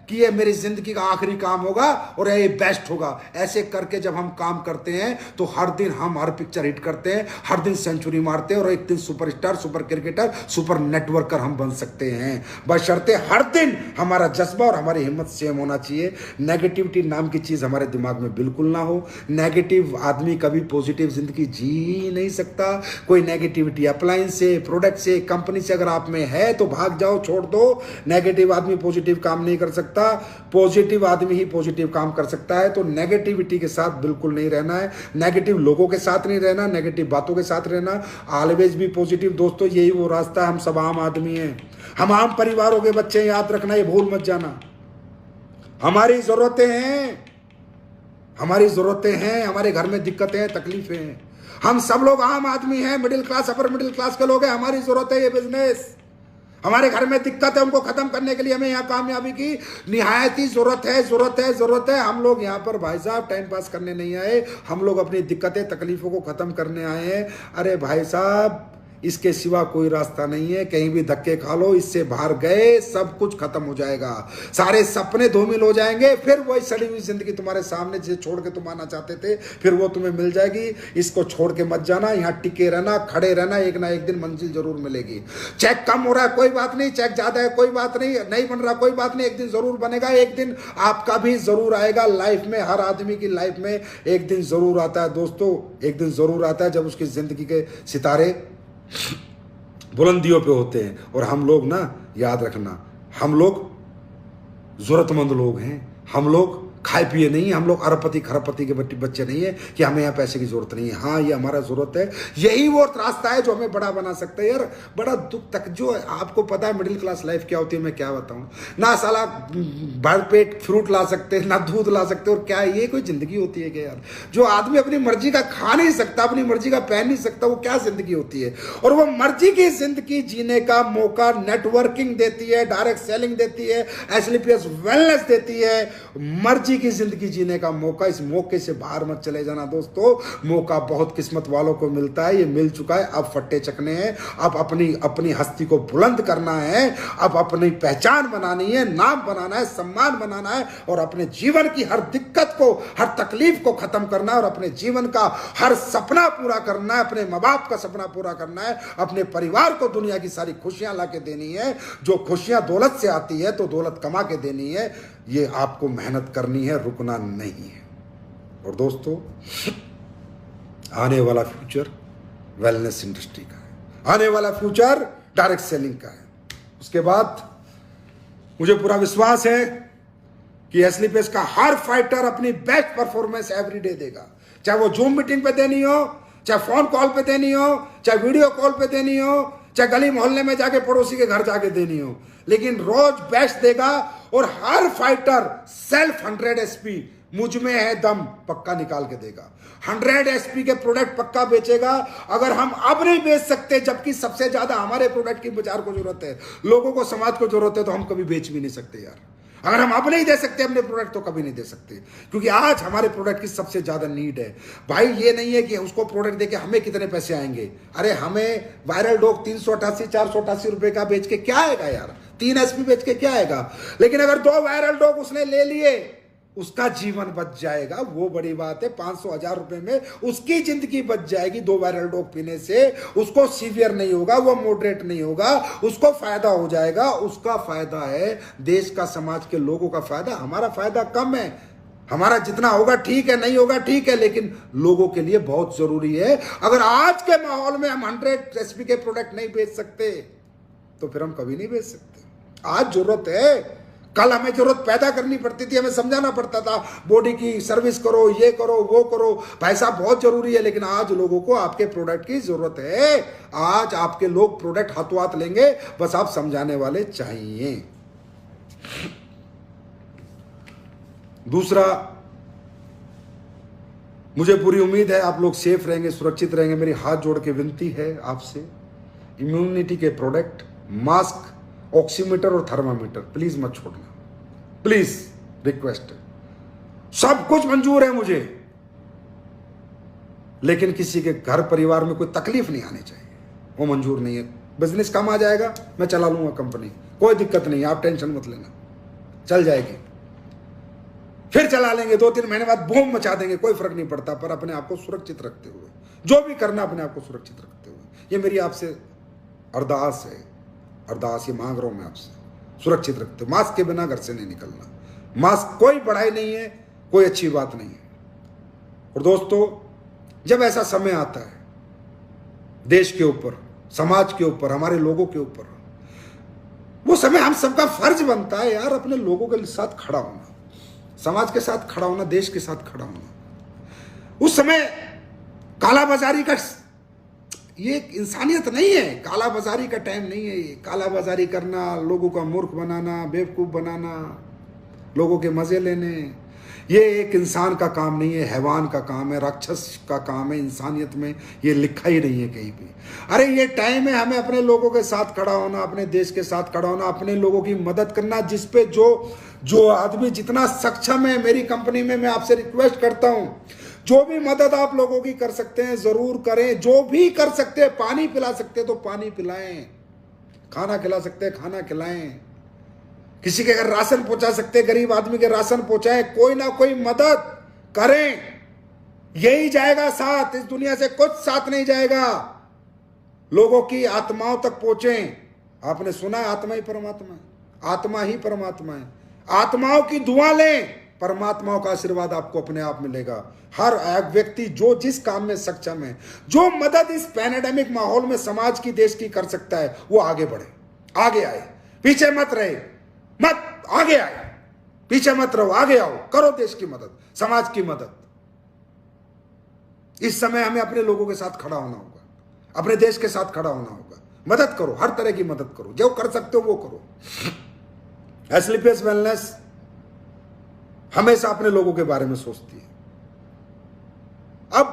कि ये मेरी जिंदगी का आखिरी काम होगा और ये बेस्ट होगा। ऐसे करके जब हम काम करते हैं तो हर दिन हम हर पिक्चर हिट करते हैं, हर दिन सेंचुरी मारते हैं और एक दिन superstar, super cricketer, super networker हम बन सकते हैं। बशर्ते हर दिन हमारा जज्बा और हमारी हिम्मत सेम होना चाहिए। नेगेटिविटी नाम की चीज हमारे दिमाग में बिल्कुल ना हो। नेगेटिव आदमी कभी पॉजिटिव जिंदगी जी ही नहीं सकता। कोई नेगेटिविटी अप्लायंस से, प्रोडक्ट से, कंपनी से अगर आप में है तो भाग जाओ, छोड़ दो। नेगेटिव आदमी पॉजिटिव काम नहीं कर सकता, पॉजिटिव आदमी ही पॉजिटिव काम कर सकता है। तो नेगेटिविटी के साथ बिल्कुल नहीं रहना है, नेगेटिव लोगों के साथ नहीं रहना, नेगेटिव बातों के साथ रहना। ऑलवेज भी पॉजिटिव। दोस्तों यही वो रास्ता है। हम सब आम आदमी हैं, हम आम परिवारों के बच्चे, याद रखना, ये भूल मत जाना। हमारी जरूरतें हैं, हमारी जरूरतें हैं, हमारे घर में दिक्कतें हैं, तकलीफें हैं। हम सब लोग आम आदमी हैं, middle class, upper middle class के लोग हैं। हमारी जरूरत है ये बिजनेस, हमारे घर में दिक्कत है, उनको खत्म करने के लिए हमें यहाँ कामयाबी की निहायत ही जरूरत है, जरूरत है, जरूरत है। हम लोग यहाँ पर भाई साहब टाइम पास करने नहीं आए, हम लोग अपनी दिक्कतें, तकलीफों को खत्म करने आए हैं। अरे भाई साहब, इसके सिवा कोई रास्ता नहीं है। कहीं भी धक्के खा लो, इससे बाहर गए सब कुछ खत्म हो जाएगा, सारे सपने धूमिल हो जाएंगे। फिर वही सड़ी हुई जिंदगी तुम्हारे सामने जिसे छोड़ के तुम आना चाहते थे, फिर वो तुम्हें मिल जाएगी। इसको छोड़ के मत जाना, यहाँ टिके रहना, खड़े रहना, एक ना एक दिन मंजिल जरूर मिलेगी। चेक कम हो रहा है कोई बात नहीं, चेक ज्यादा है कोई बात नहीं, नहीं बन रहा कोई बात नहीं, एक दिन जरूर बनेगा। एक दिन आपका भी जरूर आएगा लाइफ में। हर आदमी की लाइफ में एक दिन जरूर आता है दोस्तों, एक दिन जरूर आता है जब उसकी जिंदगी के सितारे बुलंदियों पे होते हैं। और हम लोग ना, याद रखना, हम लोग जरूरतमंद लोग हैं। हम लोग खाए पिए नहीं है, हम लोग अरबपति खरबपति के बच्चे नहीं है कि हमें यहाँ पैसे की जरूरत नहीं है। हाँ, ये हमारा जरूरत है, यही वो रास्ता है जो हमें बड़ा बना सकता है। यार बड़ा दुख तक जो आपको पता है मिडिल क्लास लाइफ क्या होती है, मैं क्या बताऊं। ना साला भर पेट फ्रूट ला सकते, ना दूध ला सकते, और क्या ये कोई जिंदगी होती है क्या यार? जो आदमी अपनी मर्जी का खा नहीं सकता, अपनी मर्जी का पहन नहीं सकता, वो क्या जिंदगी होती है? और वो मर्जी की जिंदगी जीने का मौका नेटवर्किंग देती है, डायरेक्ट सेलिंग देती है, एसलीपीएस वेलनेस देती है, मर्जी की जिंदगी जीने का मौका। इस मौके से बाहर मत चले जाना दोस्तों। मौका बहुत किस्मत वालों को मिलता है, ये मिल चुका है। अब फट्टे चकने हैं, अब अपनी हस्ती को बुलंद करना है, अब अपनी पहचान बनानी है, नाम बनाना है, सम्मान बनाना है, और अपने जीवन की हर दिक्कत को, हर तकलीफ को खत्म करना है, और अपने जीवन का हर सपना पूरा करना है, अपने माँ बाप का सपना पूरा करना है, अपने परिवार को दुनिया की सारी खुशियां ला के देनी है। जो खुशियां दौलत से आती है तो दौलत कमा के देनी है। ये आपको मेहनत करनी है, रुकना नहीं है। और दोस्तों, आने वाला फ्यूचर वेलनेस इंडस्ट्री का है, आने वाला फ्यूचर डायरेक्ट सेलिंग का है। उसके बाद मुझे पूरा विश्वास है कि एसलीपीएस का हर फाइटर अपनी बेस्ट परफॉर्मेंस एवरीडे देगा। चाहे वो जूम मीटिंग पे देनी हो, चाहे फोन कॉल पे देनी हो, चाहे वीडियो कॉल पे देनी हो, चाहे गली मोहल्ले में जाके पड़ोसी के घर जाके देनी हो, लेकिन रोज बेस्ट देगा। और हर फाइटर सेल्फ 100 एसपी, मुझ में है दम, पक्का निकाल के देगा। 100 एसपी के प्रोडक्ट पक्का बेचेगा। अगर हम अब नहीं बेच सकते, जबकि सबसे ज्यादा हमारे प्रोडक्ट की बाजार को जरूरत है, लोगों को, समाज को जरूरत है, तो हम कभी बेच भी नहीं सकते यार। अगर हम अब नहीं दे सकते अपने प्रोडक्ट, तो कभी नहीं दे सकते, क्योंकि आज हमारे प्रोडक्ट की सबसे ज्यादा नीड है। भाई ये नहीं है कि उसको प्रोडक्ट देके हमें कितने पैसे आएंगे। अरे हमें वायरल डॉग 388 488 रुपए का बेच के क्या आएगा यार? 3 एसपी बेच के क्या आएगा? लेकिन अगर 2 वायरल डॉग उसने ले लिए, उसका जीवन बच जाएगा, वो बड़ी बात है। 500 1000 रुपए में उसकी जिंदगी बच जाएगी 2 वायरल डॉग पीने से। उसको सीवियर नहीं होगा, वो मॉडरेट नहीं होगा, उसको फायदा हो जाएगा। उसका फायदा है, देश का, समाज के लोगों का फायदा। हमारा फायदा कम है, हमारा जितना होगा ठीक है, नहीं होगा ठीक है, लेकिन लोगों के लिए बहुत जरूरी है। अगर आज के माहौल में हम 100 एसपी के प्रोडक्ट नहीं बेच सकते, तो फिर हम कभी नहीं बेच सकते। आज जरूरत है कल हमें जरूरत पैदा करनी पड़ती थी, हमें समझाना पड़ता था बॉडी की सर्विस करो, ये करो, वो करो, पैसा बहुत जरूरी है। लेकिन आज लोगों को आपके प्रोडक्ट की जरूरत है। आज आपके लोग प्रोडक्ट हाथों हाथ लेंगे, बस आप समझाने वाले चाहिए। दूसरा, मुझे पूरी उम्मीद है आप लोग सेफ रहेंगे, सुरक्षित रहेंगे। मेरी हाथ जोड़ के विनती है आपसे, इम्यूनिटी के प्रोडक्ट, मास्क, ऑक्सीमीटर और थर्मामीटर प्लीज मत छोड़ना, प्लीज रिक्वेस्ट है। सब कुछ मंजूर है मुझे, लेकिन किसी के घर परिवार में कोई तकलीफ नहीं आनी चाहिए, वो मंजूर नहीं है। बिजनेस कम आ जाएगा, मैं चला लूंगा कंपनी, कोई दिक्कत नहीं, आप टेंशन मत लेना, चल जाएगी। फिर चला लेंगे, 2-3 महीने बाद बूम मचा देंगे, कोई फर्क नहीं पड़ता। पर अपने आप को सुरक्षित रखते हुए, जो भी करना अपने आप को सुरक्षित रखते हुए, ये मेरी आपसे अरदास है, अरदास ये मांग रहा हूं मैं आपसे, सुरक्षित रखते। मास्क के बिना घर से नहीं निकलना। मास्क कोई बड़ाई नहीं है, कोई अच्छी बात नहीं है। और दोस्तों, जब ऐसा समय आता है देश के ऊपर, समाज के ऊपर, हमारे लोगों के ऊपर, वो समय हम सबका फर्ज बनता है यार अपने लोगों के साथ खड़ा होना, समाज के साथ खड़ा होना, देश के साथ खड़ा होना। उस समय कालाबाजारी का ये इंसानियत नहीं है, कालाबाजारी का टाइम नहीं है ये। कालाबाजारी करना, लोगों का मूर्ख बनाना, बेवकूफ बनाना, लोगों के मजे लेने, ये एक इंसान का काम नहीं है, हैवान का काम है, राक्षस का काम है। इंसानियत में ये लिखा ही नहीं है कहीं भी। अरे ये टाइम है हमें अपने लोगों के साथ खड़ा होना, अपने देश के साथ खड़ा होना, अपने लोगों की मदद करना। जिस पे जो आदमी जितना सक्षम है, मेरी कंपनी में मैं आपसे रिक्वेस्ट करता हूं, जो भी मदद आप लोगों की कर सकते हैं जरूर करें। जो भी कर सकते हैं, पानी पिला सकते हैं तो पानी पिलाएं, खाना खिला सकते हैं खाना खिलाएं, किसी के अगर राशन पहुंचा सकते हैं, गरीब आदमी के राशन पहुंचाएं, कोई ना कोई मदद करें। यही जाएगा साथ, इस दुनिया से कुछ साथ नहीं जाएगा। लोगों की आत्माओं तक पहुंचे। आपने सुना है आत्मा ही परमात्मा है, आत्मा ही परमात्मा है। आत्माओं की दुआ लें, परमात्माओं का आशीर्वाद आपको अपने आप मिलेगा। हर व्यक्ति जो जिस काम में सक्षम है, जो मदद इस पैंडेमिक माहौल में समाज की, देश की कर सकता है, वो आगे बढ़े, आगे आए, पीछे मत रहे, मत आगे आए, पीछे मत रहो, आगे आओ, करो देश की मदद, समाज की मदद। इस समय हमें अपने लोगों के साथ खड़ा होना होगा, अपने देश के साथ खड़ा होना होगा। मदद करो, हर तरह की मदद करो, जो कर सकते हो वो करो। एस्क्लेपियस वेलनेस हमेशा अपने लोगों के बारे में सोचती है। अब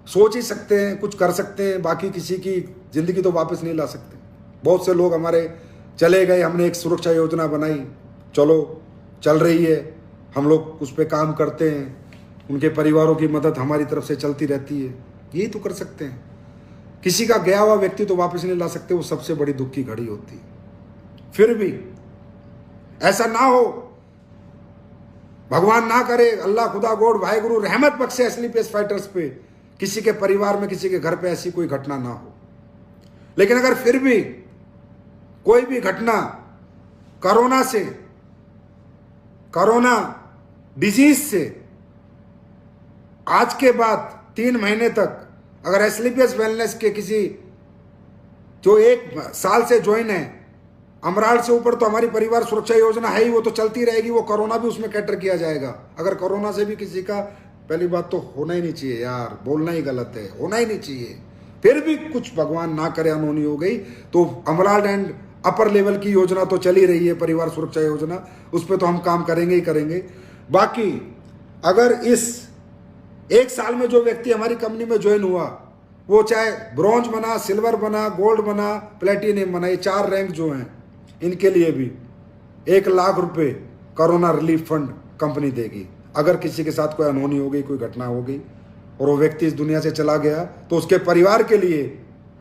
सोच ही सकते हैं, कुछ कर सकते हैं, बाकी किसी की जिंदगी तो वापस नहीं ला सकते। बहुत से लोग हमारे चले गए, हमने एक सुरक्षा योजना बनाई, चलो चल रही है, हम लोग उस पर काम करते हैं, उनके परिवारों की मदद हमारी तरफ से चलती रहती है। यही तो कर सकते हैं। किसी का गया हुआ व्यक्ति तो वापस नहीं ला सकते, वो सबसे बड़ी दुख की घड़ी होती है। फिर भी ऐसा ना हो, भगवान ना करे, अल्लाह खुदा गॉड वाहेगुरु रहमत बख्शे एस्क्लेपियस फाइटर्स पे, किसी के परिवार में, किसी के घर पे ऐसी कोई घटना ना हो। लेकिन अगर फिर भी कोई भी घटना कोरोना से, कोरोना डिजीज से आज के बाद 3 महीने तक अगर एस्क्लेपियस वेलनेस के किसी जो 1 साल से ज्वाइन है, अमराल से ऊपर तो हमारी परिवार सुरक्षा योजना है ही, वो तो चलती रहेगी, वो कोरोना भी उसमें कैटर किया जाएगा। अगर कोरोना से भी किसी का, पहली बात तो होना ही नहीं चाहिए यार, बोलना ही गलत है, होना ही नहीं चाहिए। फिर भी कुछ भगवान ना करे अनहोनी हो गई तो अमराल एंड अपर लेवल की योजना तो चली रही है, परिवार सुरक्षा योजना, उस पर तो हम काम करेंगे ही करेंगे। बाकी अगर इस 1 साल में जो व्यक्ति हमारी कंपनी में ज्वाइन हुआ, वो चाहे ब्रॉन्ज बना, सिल्वर बना, गोल्ड बना, प्लेटिनम बना, ये 4 रैंक जो हैं, इनके लिए भी 1 लाख रुपए कोरोना रिलीफ फंड कंपनी देगी। अगर किसी के साथ कोई अनहोनी हो गई, कोई घटना हो गई और वो व्यक्ति इस दुनिया से चला गया, तो उसके परिवार के लिए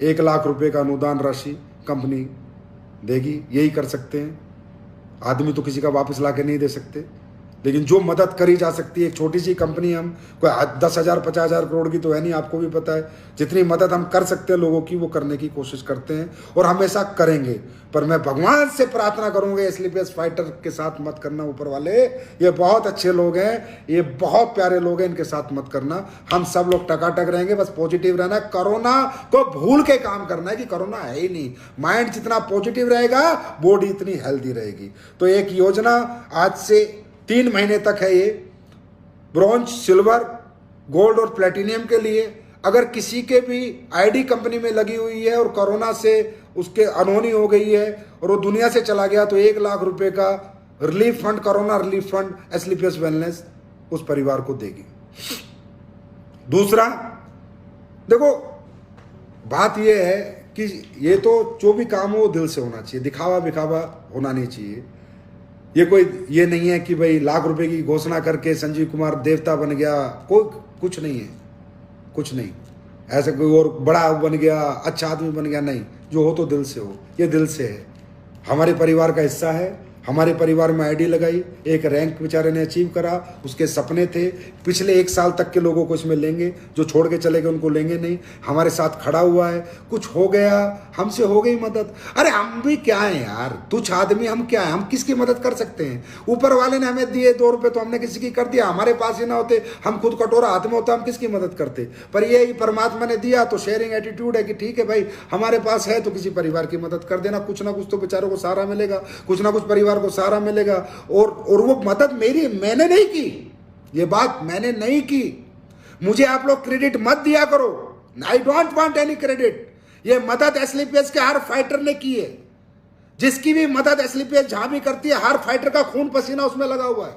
1 लाख रुपए का अनुदान राशि कंपनी देगी। यही कर सकते हैं। आदमी तो किसी का वापस ला के नहीं दे सकते, लेकिन जो मदद करी जा सकती है, एक छोटी सी कंपनी, हम कोई 10,000 50,000 करोड़ की तो है नहीं, आपको भी पता है। जितनी मदद हम कर सकते हैं लोगों की वो करने की कोशिश करते हैं और हमेशा करेंगे। पर मैं भगवान से प्रार्थना करूंगा एसलीपीएस फाइटर के साथ मत करना। ऊपर वाले ये बहुत अच्छे लोग हैं, ये बहुत प्यारे लोग हैं, इनके साथ मत करना। हम सब लोग टकाटक रहेंगे, बस पॉजिटिव रहना है। कोरोना को भूल के काम करना है कि कोरोना है ही नहीं। माइंड जितना पॉजिटिव रहेगा बॉडी इतनी हेल्दी रहेगी। तो एक योजना आज से 3 महीने तक है ये, ब्रॉन्ज, सिल्वर, गोल्ड और प्लेटिनियम के लिए। अगर किसी के भी आईडी कंपनी में लगी हुई है और कोरोना से उसके अनहोनी हो गई है और वो दुनिया से चला गया, तो 1 लाख रुपए का relief fund, corona relief fund एसलीपीएस वेलनेस उस परिवार को देगी। दूसरा, देखो बात यह है कि ये तो जो भी काम हो वो दिल से होना चाहिए, दिखावा बिखावा होना नहीं चाहिए। ये कोई ये नहीं है कि भाई लाख रुपए की घोषणा करके संजीव कुमार देवता बन गया, कोई कुछ नहीं है, कुछ नहीं। ऐसे कोई और बड़ा बन गया, अच्छा आदमी बन गया, नहीं। जो हो तो दिल से हो, ये दिल से है। हमारे परिवार का हिस्सा है, हमारे परिवार में आईडी लगाई, एक रैंक बेचारे ने अचीव करा, उसके सपने थे। पिछले 1 साल तक के लोगों को इसमें लेंगे, जो छोड़ के चले गए उनको लेंगे नहीं। हमारे साथ खड़ा हुआ है, कुछ हो गया, हमसे हो गई मदद। अरे हम भी क्या है यार, तुच्छ आदमी हम क्या है, हम किसकी मदद कर सकते हैं? ऊपर वाले ने हमें दिए 2 रुपए तो हमने किसी की कर दिया। हमारे पास ही ना होते, हम खुद कटोरा हाथ में होता, हम किसकी मदद करते? पर ये परमात्मा ने दिया तो शेयरिंग एटीट्यूड है कि ठीक है भाई, हमारे पास है तो किसी परिवार की मदद कर देना। कुछ ना कुछ तो बेचारों को सहारा मिलेगा, कुछ ना कुछ परिवार को सहारा मिलेगा। और वो मदद मैंने नहीं की, ये बात मैंने नहीं की। मुझे आप लोग क्रेडिट मत दिया करो, I don't want any credit. ये मदद एसलीपीएस के हर फाइटर ने की है। जिसकी भी मदद एसलीपीएस जहां भी करती है, हर फाइटर का खून पसीना उसमें लगा हुआ है।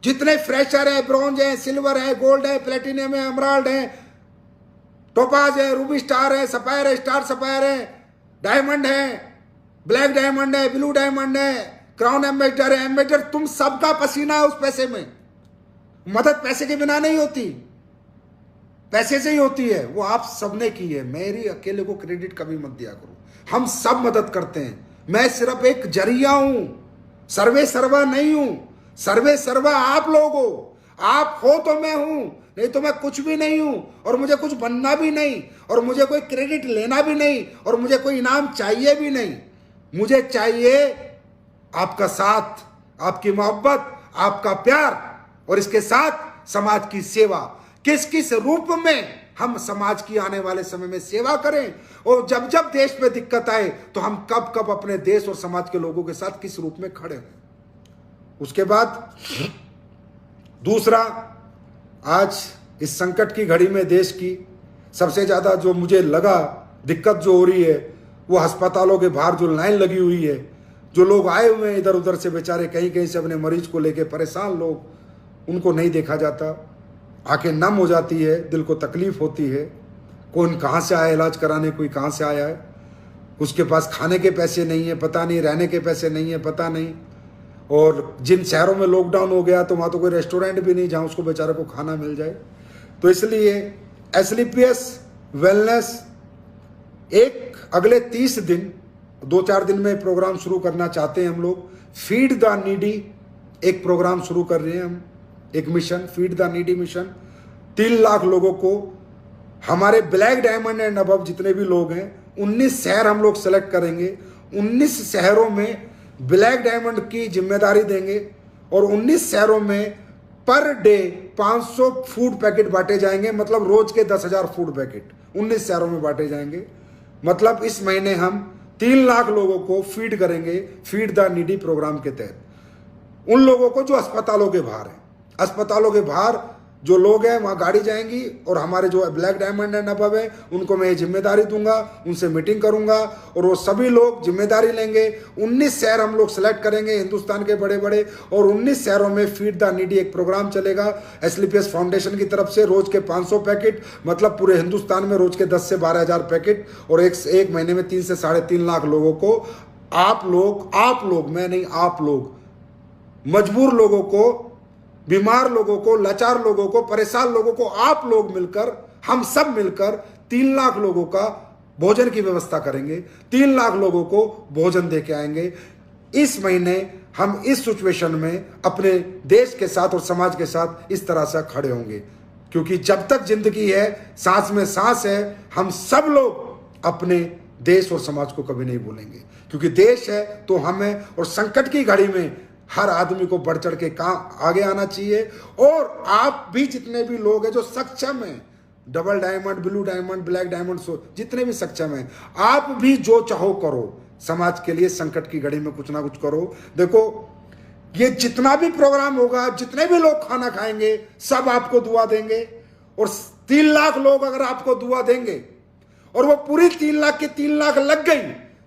जितने फ्रेशर है, ब्रॉन्ज है, सिल्वर है, गोल्ड है, प्लेटिनियम है, एमराल्ड है, टोपाज है, रूबी स्टार है, सफायर है, स्टार सफायर है, डायमंड है, ब्लैक डायमंड है, ब्लू डायमंड है, क्राउन एम्बेसडर है, एम्बेसडर, तुम सबका पसीना है उस पैसे में। मदद पैसे के बिना नहीं होती, पैसे से ही होती है। वो आप सबने की है, मेरी अकेले को क्रेडिट कभी मत दिया करो। हम सब मदद करते हैं, मैं सिर्फ एक जरिया हूं, सर्वे सर्वा नहीं हूं। सर्वे सर्वा आप लोग हो, आप हो तो मैं हूं, नहीं तो मैं कुछ भी नहीं हूं। और मुझे कुछ बनना भी नहीं, और मुझे कोई क्रेडिट लेना भी नहीं, और मुझे कोई इनाम चाहिए भी नहीं। मुझे चाहिए आपका साथ, आपकी मोहब्बत, आपका प्यार, और इसके साथ समाज की सेवा। किस किस रूप में हम समाज की आने वाले समय में सेवा करें, और जब जब देश में दिक्कत आए तो हम कब कब अपने देश और समाज के लोगों के साथ किस रूप में खड़े हैं। उसके बाद दूसरा, आज इस संकट की घड़ी में देश की सबसे ज्यादा जो मुझे लगा दिक्कत जो हो रही है, वो अस्पतालों के बाहर जो लाइन लगी हुई है, जो लोग आए हुए हैं इधर उधर से, बेचारे कहीं कहीं से अपने मरीज को लेके परेशान लोग, उनको नहीं देखा जाता। आंखें नम हो जाती है, दिल को तकलीफ होती है। कौन कहाँ से आया इलाज कराने, कोई कहाँ से आया है, उसके पास खाने के पैसे नहीं है पता नहीं, रहने के पैसे नहीं है पता नहीं। और जिन शहरों में लॉकडाउन हो गया तो वहाँ तो कोई रेस्टोरेंट भी नहीं जहाँ उसको बेचारे को खाना मिल जाए। तो इसलिए एसलीपीएस वेलनेस एक अगले 30 दिन, 2-4 दिन में प्रोग्राम शुरू करना चाहते हैं हम लोग। फीड द नीडी एक प्रोग्राम शुरू कर रहे हैं हम, एक mission, feed the needy mission. 3 lakh लोगों को, हमारे ब्लैक डायमंड एंड अबव जितने भी लोग हैं, 19 शहर हम लोग सेलेक्ट करेंगे। 19 शहरों में ब्लैक डायमंड की जिम्मेदारी देंगे, और 19 शहरों में पर डे 500 फूड पैकेट बांटे जाएंगे। मतलब रोज के 10,000 फूड पैकेट 19 शहरों में बांटे जाएंगे। मतलब इस महीने हम 3 लाख लोगों को फीड करेंगे, फीड द नीडी प्रोग्राम के तहत। उन लोगों को जो अस्पतालों के बाहर है, अस्पतालों के बाहर जो लोग हैं वहाँ गाड़ी जाएंगी, और हमारे जो ब्लैक डायमंड एंड अबव है उनको मैं ये जिम्मेदारी दूंगा, उनसे मीटिंग करूंगा, और वो सभी लोग जिम्मेदारी लेंगे। 19 शहर हम लोग सेलेक्ट करेंगे हिंदुस्तान के बड़े बड़े, और 19 शहरों में फीड द नीडी एक प्रोग्राम चलेगा एसलीपीएस फाउंडेशन की तरफ से। रोज के 500 पैकेट, मतलब पूरे हिंदुस्तान में रोज के 10 से 12,000 पैकेट, और एक महीने में 3 से 3.5 लाख लोगों को आप लोग, मैं नहीं, आप लोग, मजबूर लोगों को, बीमार लोगों को, लाचार लोगों को, परेशान लोगों को, आप लोग मिलकर, हम सब मिलकर 3 लाख लोगों का भोजन की व्यवस्था करेंगे। 3 लाख लोगों को भोजन दे के आएंगे। इस महीने हम इस सिचुएशन में अपने देश के साथ और समाज के साथ इस तरह से खड़े होंगे, क्योंकि जब तक जिंदगी है, सांस में सांस है, हम सब लोग अपने देश और समाज को कभी नहीं भूलेंगे, क्योंकि देश है तो हमें, और संकट की घड़ी में हर आदमी को बढ़ चढ़ के काम आगे आना चाहिए। और आप भी जितने भी लोग हैं जो सक्षम हैं, double diamond, blue diamond, black diamond, जितने भी सक्षम हैं, आप भी जो चाहो करो, समाज के लिए संकट की घड़ी में कुछ ना कुछ करो। देखो, ये जितना भी प्रोग्राम होगा, जितने भी लोग खाना खाएंगे, सब आपको दुआ देंगे। और 3 लाख लोग अगर आपको दुआ देंगे और वो पूरी 3 लाख के 3 लाख लग गई,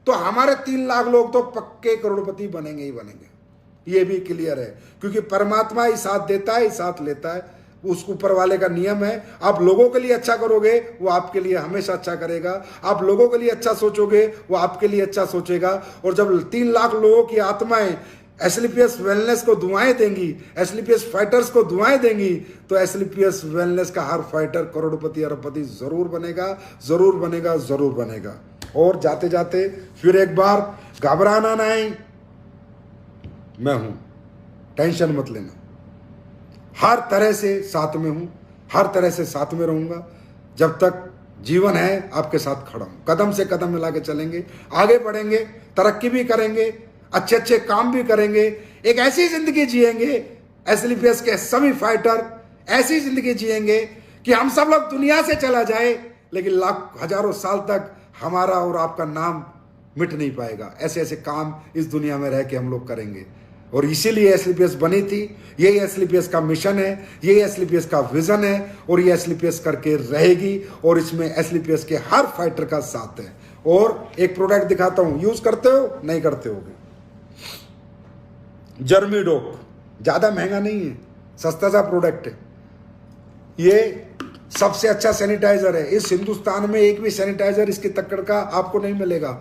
तो हमारे 3 लाख लोग तो पक्के करोड़पति बनेंगे ही बनेंगे। ये भी क्लियर है, क्योंकि परमात्मा ही साथ देता है, ही साथ लेता है, उस ऊपर वाले का नियम है। आप लोगों के लिए अच्छा करोगे, वो आपके लिए हमेशा अच्छा करेगा। आप लोगों के लिए अच्छा सोचोगे, वो आपके लिए अच्छा सोचेगा। और जब 3 लाख लोगों की आत्माएं एसलीपीएस वेलनेस को दुआएं देंगी, एसलीपीएस फाइटर्स को दुआएं देंगी, तो एसलीपीएस वेलनेस का हर फाइटर करोड़पति अरबपति जरूर बनेगा, जरूर बनेगा, जरूर बनेगा। और जाते जाते फिर एक बार, घबराना नहीं, मैं हूं, टेंशन मत लेना, हर तरह से साथ में हूं, हर तरह से साथ में रहूंगा। जब तक जीवन है आपके साथ खड़ा हूं, कदम से कदम मिला के चलेंगे, आगे बढ़ेंगे, तरक्की भी करेंगे, अच्छे अच्छे काम भी करेंगे, एक ऐसी जिंदगी जिएंगे, एसलीपीएस के सभी फाइटर ऐसी जिंदगी जिएंगे कि हम सब लोग दुनिया से चला जाए, लेकिन लाख हजारों साल तक हमारा और आपका नाम मिट नहीं पाएगा। ऐसे ऐसे काम इस दुनिया में रह के हम लोग करेंगे। और इसीलिए एसलीपीएस बनी थी, यही एसलीपीएस का मिशन है, यही एसलीपीएस का विजन है, और ये एसलीपीएस करके रहेगी। और इसमें एसलीपीएस के हर फाइटर का साथ है। और एक प्रोडक्ट दिखाता हूं, यूज करते हो, नहीं करते होगे, जर्मीडोक, ज्यादा महंगा नहीं है, सस्ता सा प्रोडक्ट है। ये सबसे अच्छा सैनिटाइजर है। इस हिंदुस्तान में एक भी सैनिटाइजर इसकी टक्कर का आपको नहीं मिलेगा।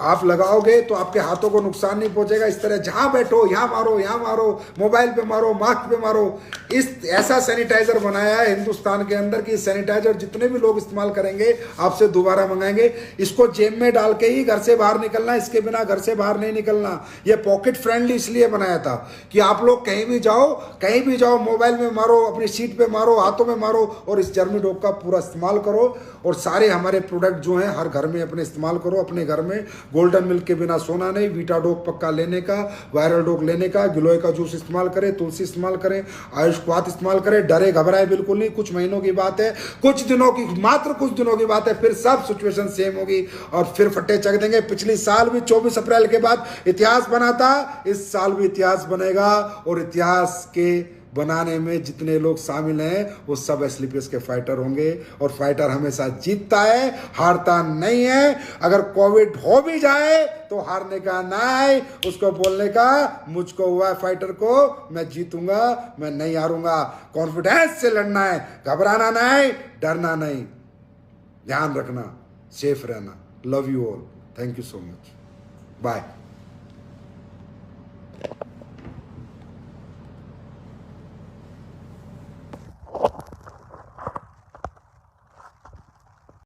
आप लगाओगे तो आपके हाथों को नुकसान नहीं पहुंचेगा। इस तरह जहां बैठो, यहां मारो, यहां मारो, मोबाइल पे मारो, मास्क पे मारो। इस ऐसा सैनिटाइजर बनाया है हिंदुस्तान के अंदर कि सैनिटाइजर जितने भी लोग इस्तेमाल करेंगे आपसे दोबारा मंगाएंगे। इसको जेब में डाल के ही घर से बाहर निकलना, इसके बिना घर से बाहर नहीं निकलना। ये पॉकेट फ्रेंडली इसलिए बनाया था कि आप लोग कहीं भी जाओ, मोबाइल में मारो, अपनी सीट पे मारो, हाथों में मारो, और इस जर्मीडोक का पूरा इस्तेमाल करो। और सारे हमारे प्रोडक्ट जो हैं हर घर में अपने इस्तेमाल करो। अपने घर में गोल्डन मिल्क के बिना सोना नहीं, वीटा डोक पक्का लेने का, वायरल डोक लेने का, गिलोय का जूस इस्तेमाल करें, तुलसी इस्तेमाल करें, आयुष क्वाथ इस्तेमाल करें। डरे घबराए बिल्कुल नहीं, कुछ महीनों की बात है, मात्र कुछ दिनों की बात है, फिर सब सिचुएशन सेम होगी और फिर फट्टे चक देंगे। पिछली साल भी 24 अप्रैल के बाद इतिहास बना था, इस साल भी इतिहास बनेगा। और इतिहास के बनाने में जितने लोग शामिल हैं वो सब एसलीपीएस के फाइटर होंगे। और फाइटर हमेशा जीतता है, हारता नहीं है। अगर कोविड हो भी जाए तो हारने का नहीं, उसको बोलने का मुझको हुआ है फाइटर को, मैं जीतूंगा, मैं नहीं हारूंगा। कॉन्फिडेंस से लड़ना है, घबराना नहीं, डरना नहीं, ध्यान रखना, सेफ रहना। Love you all, thank you so much, bye.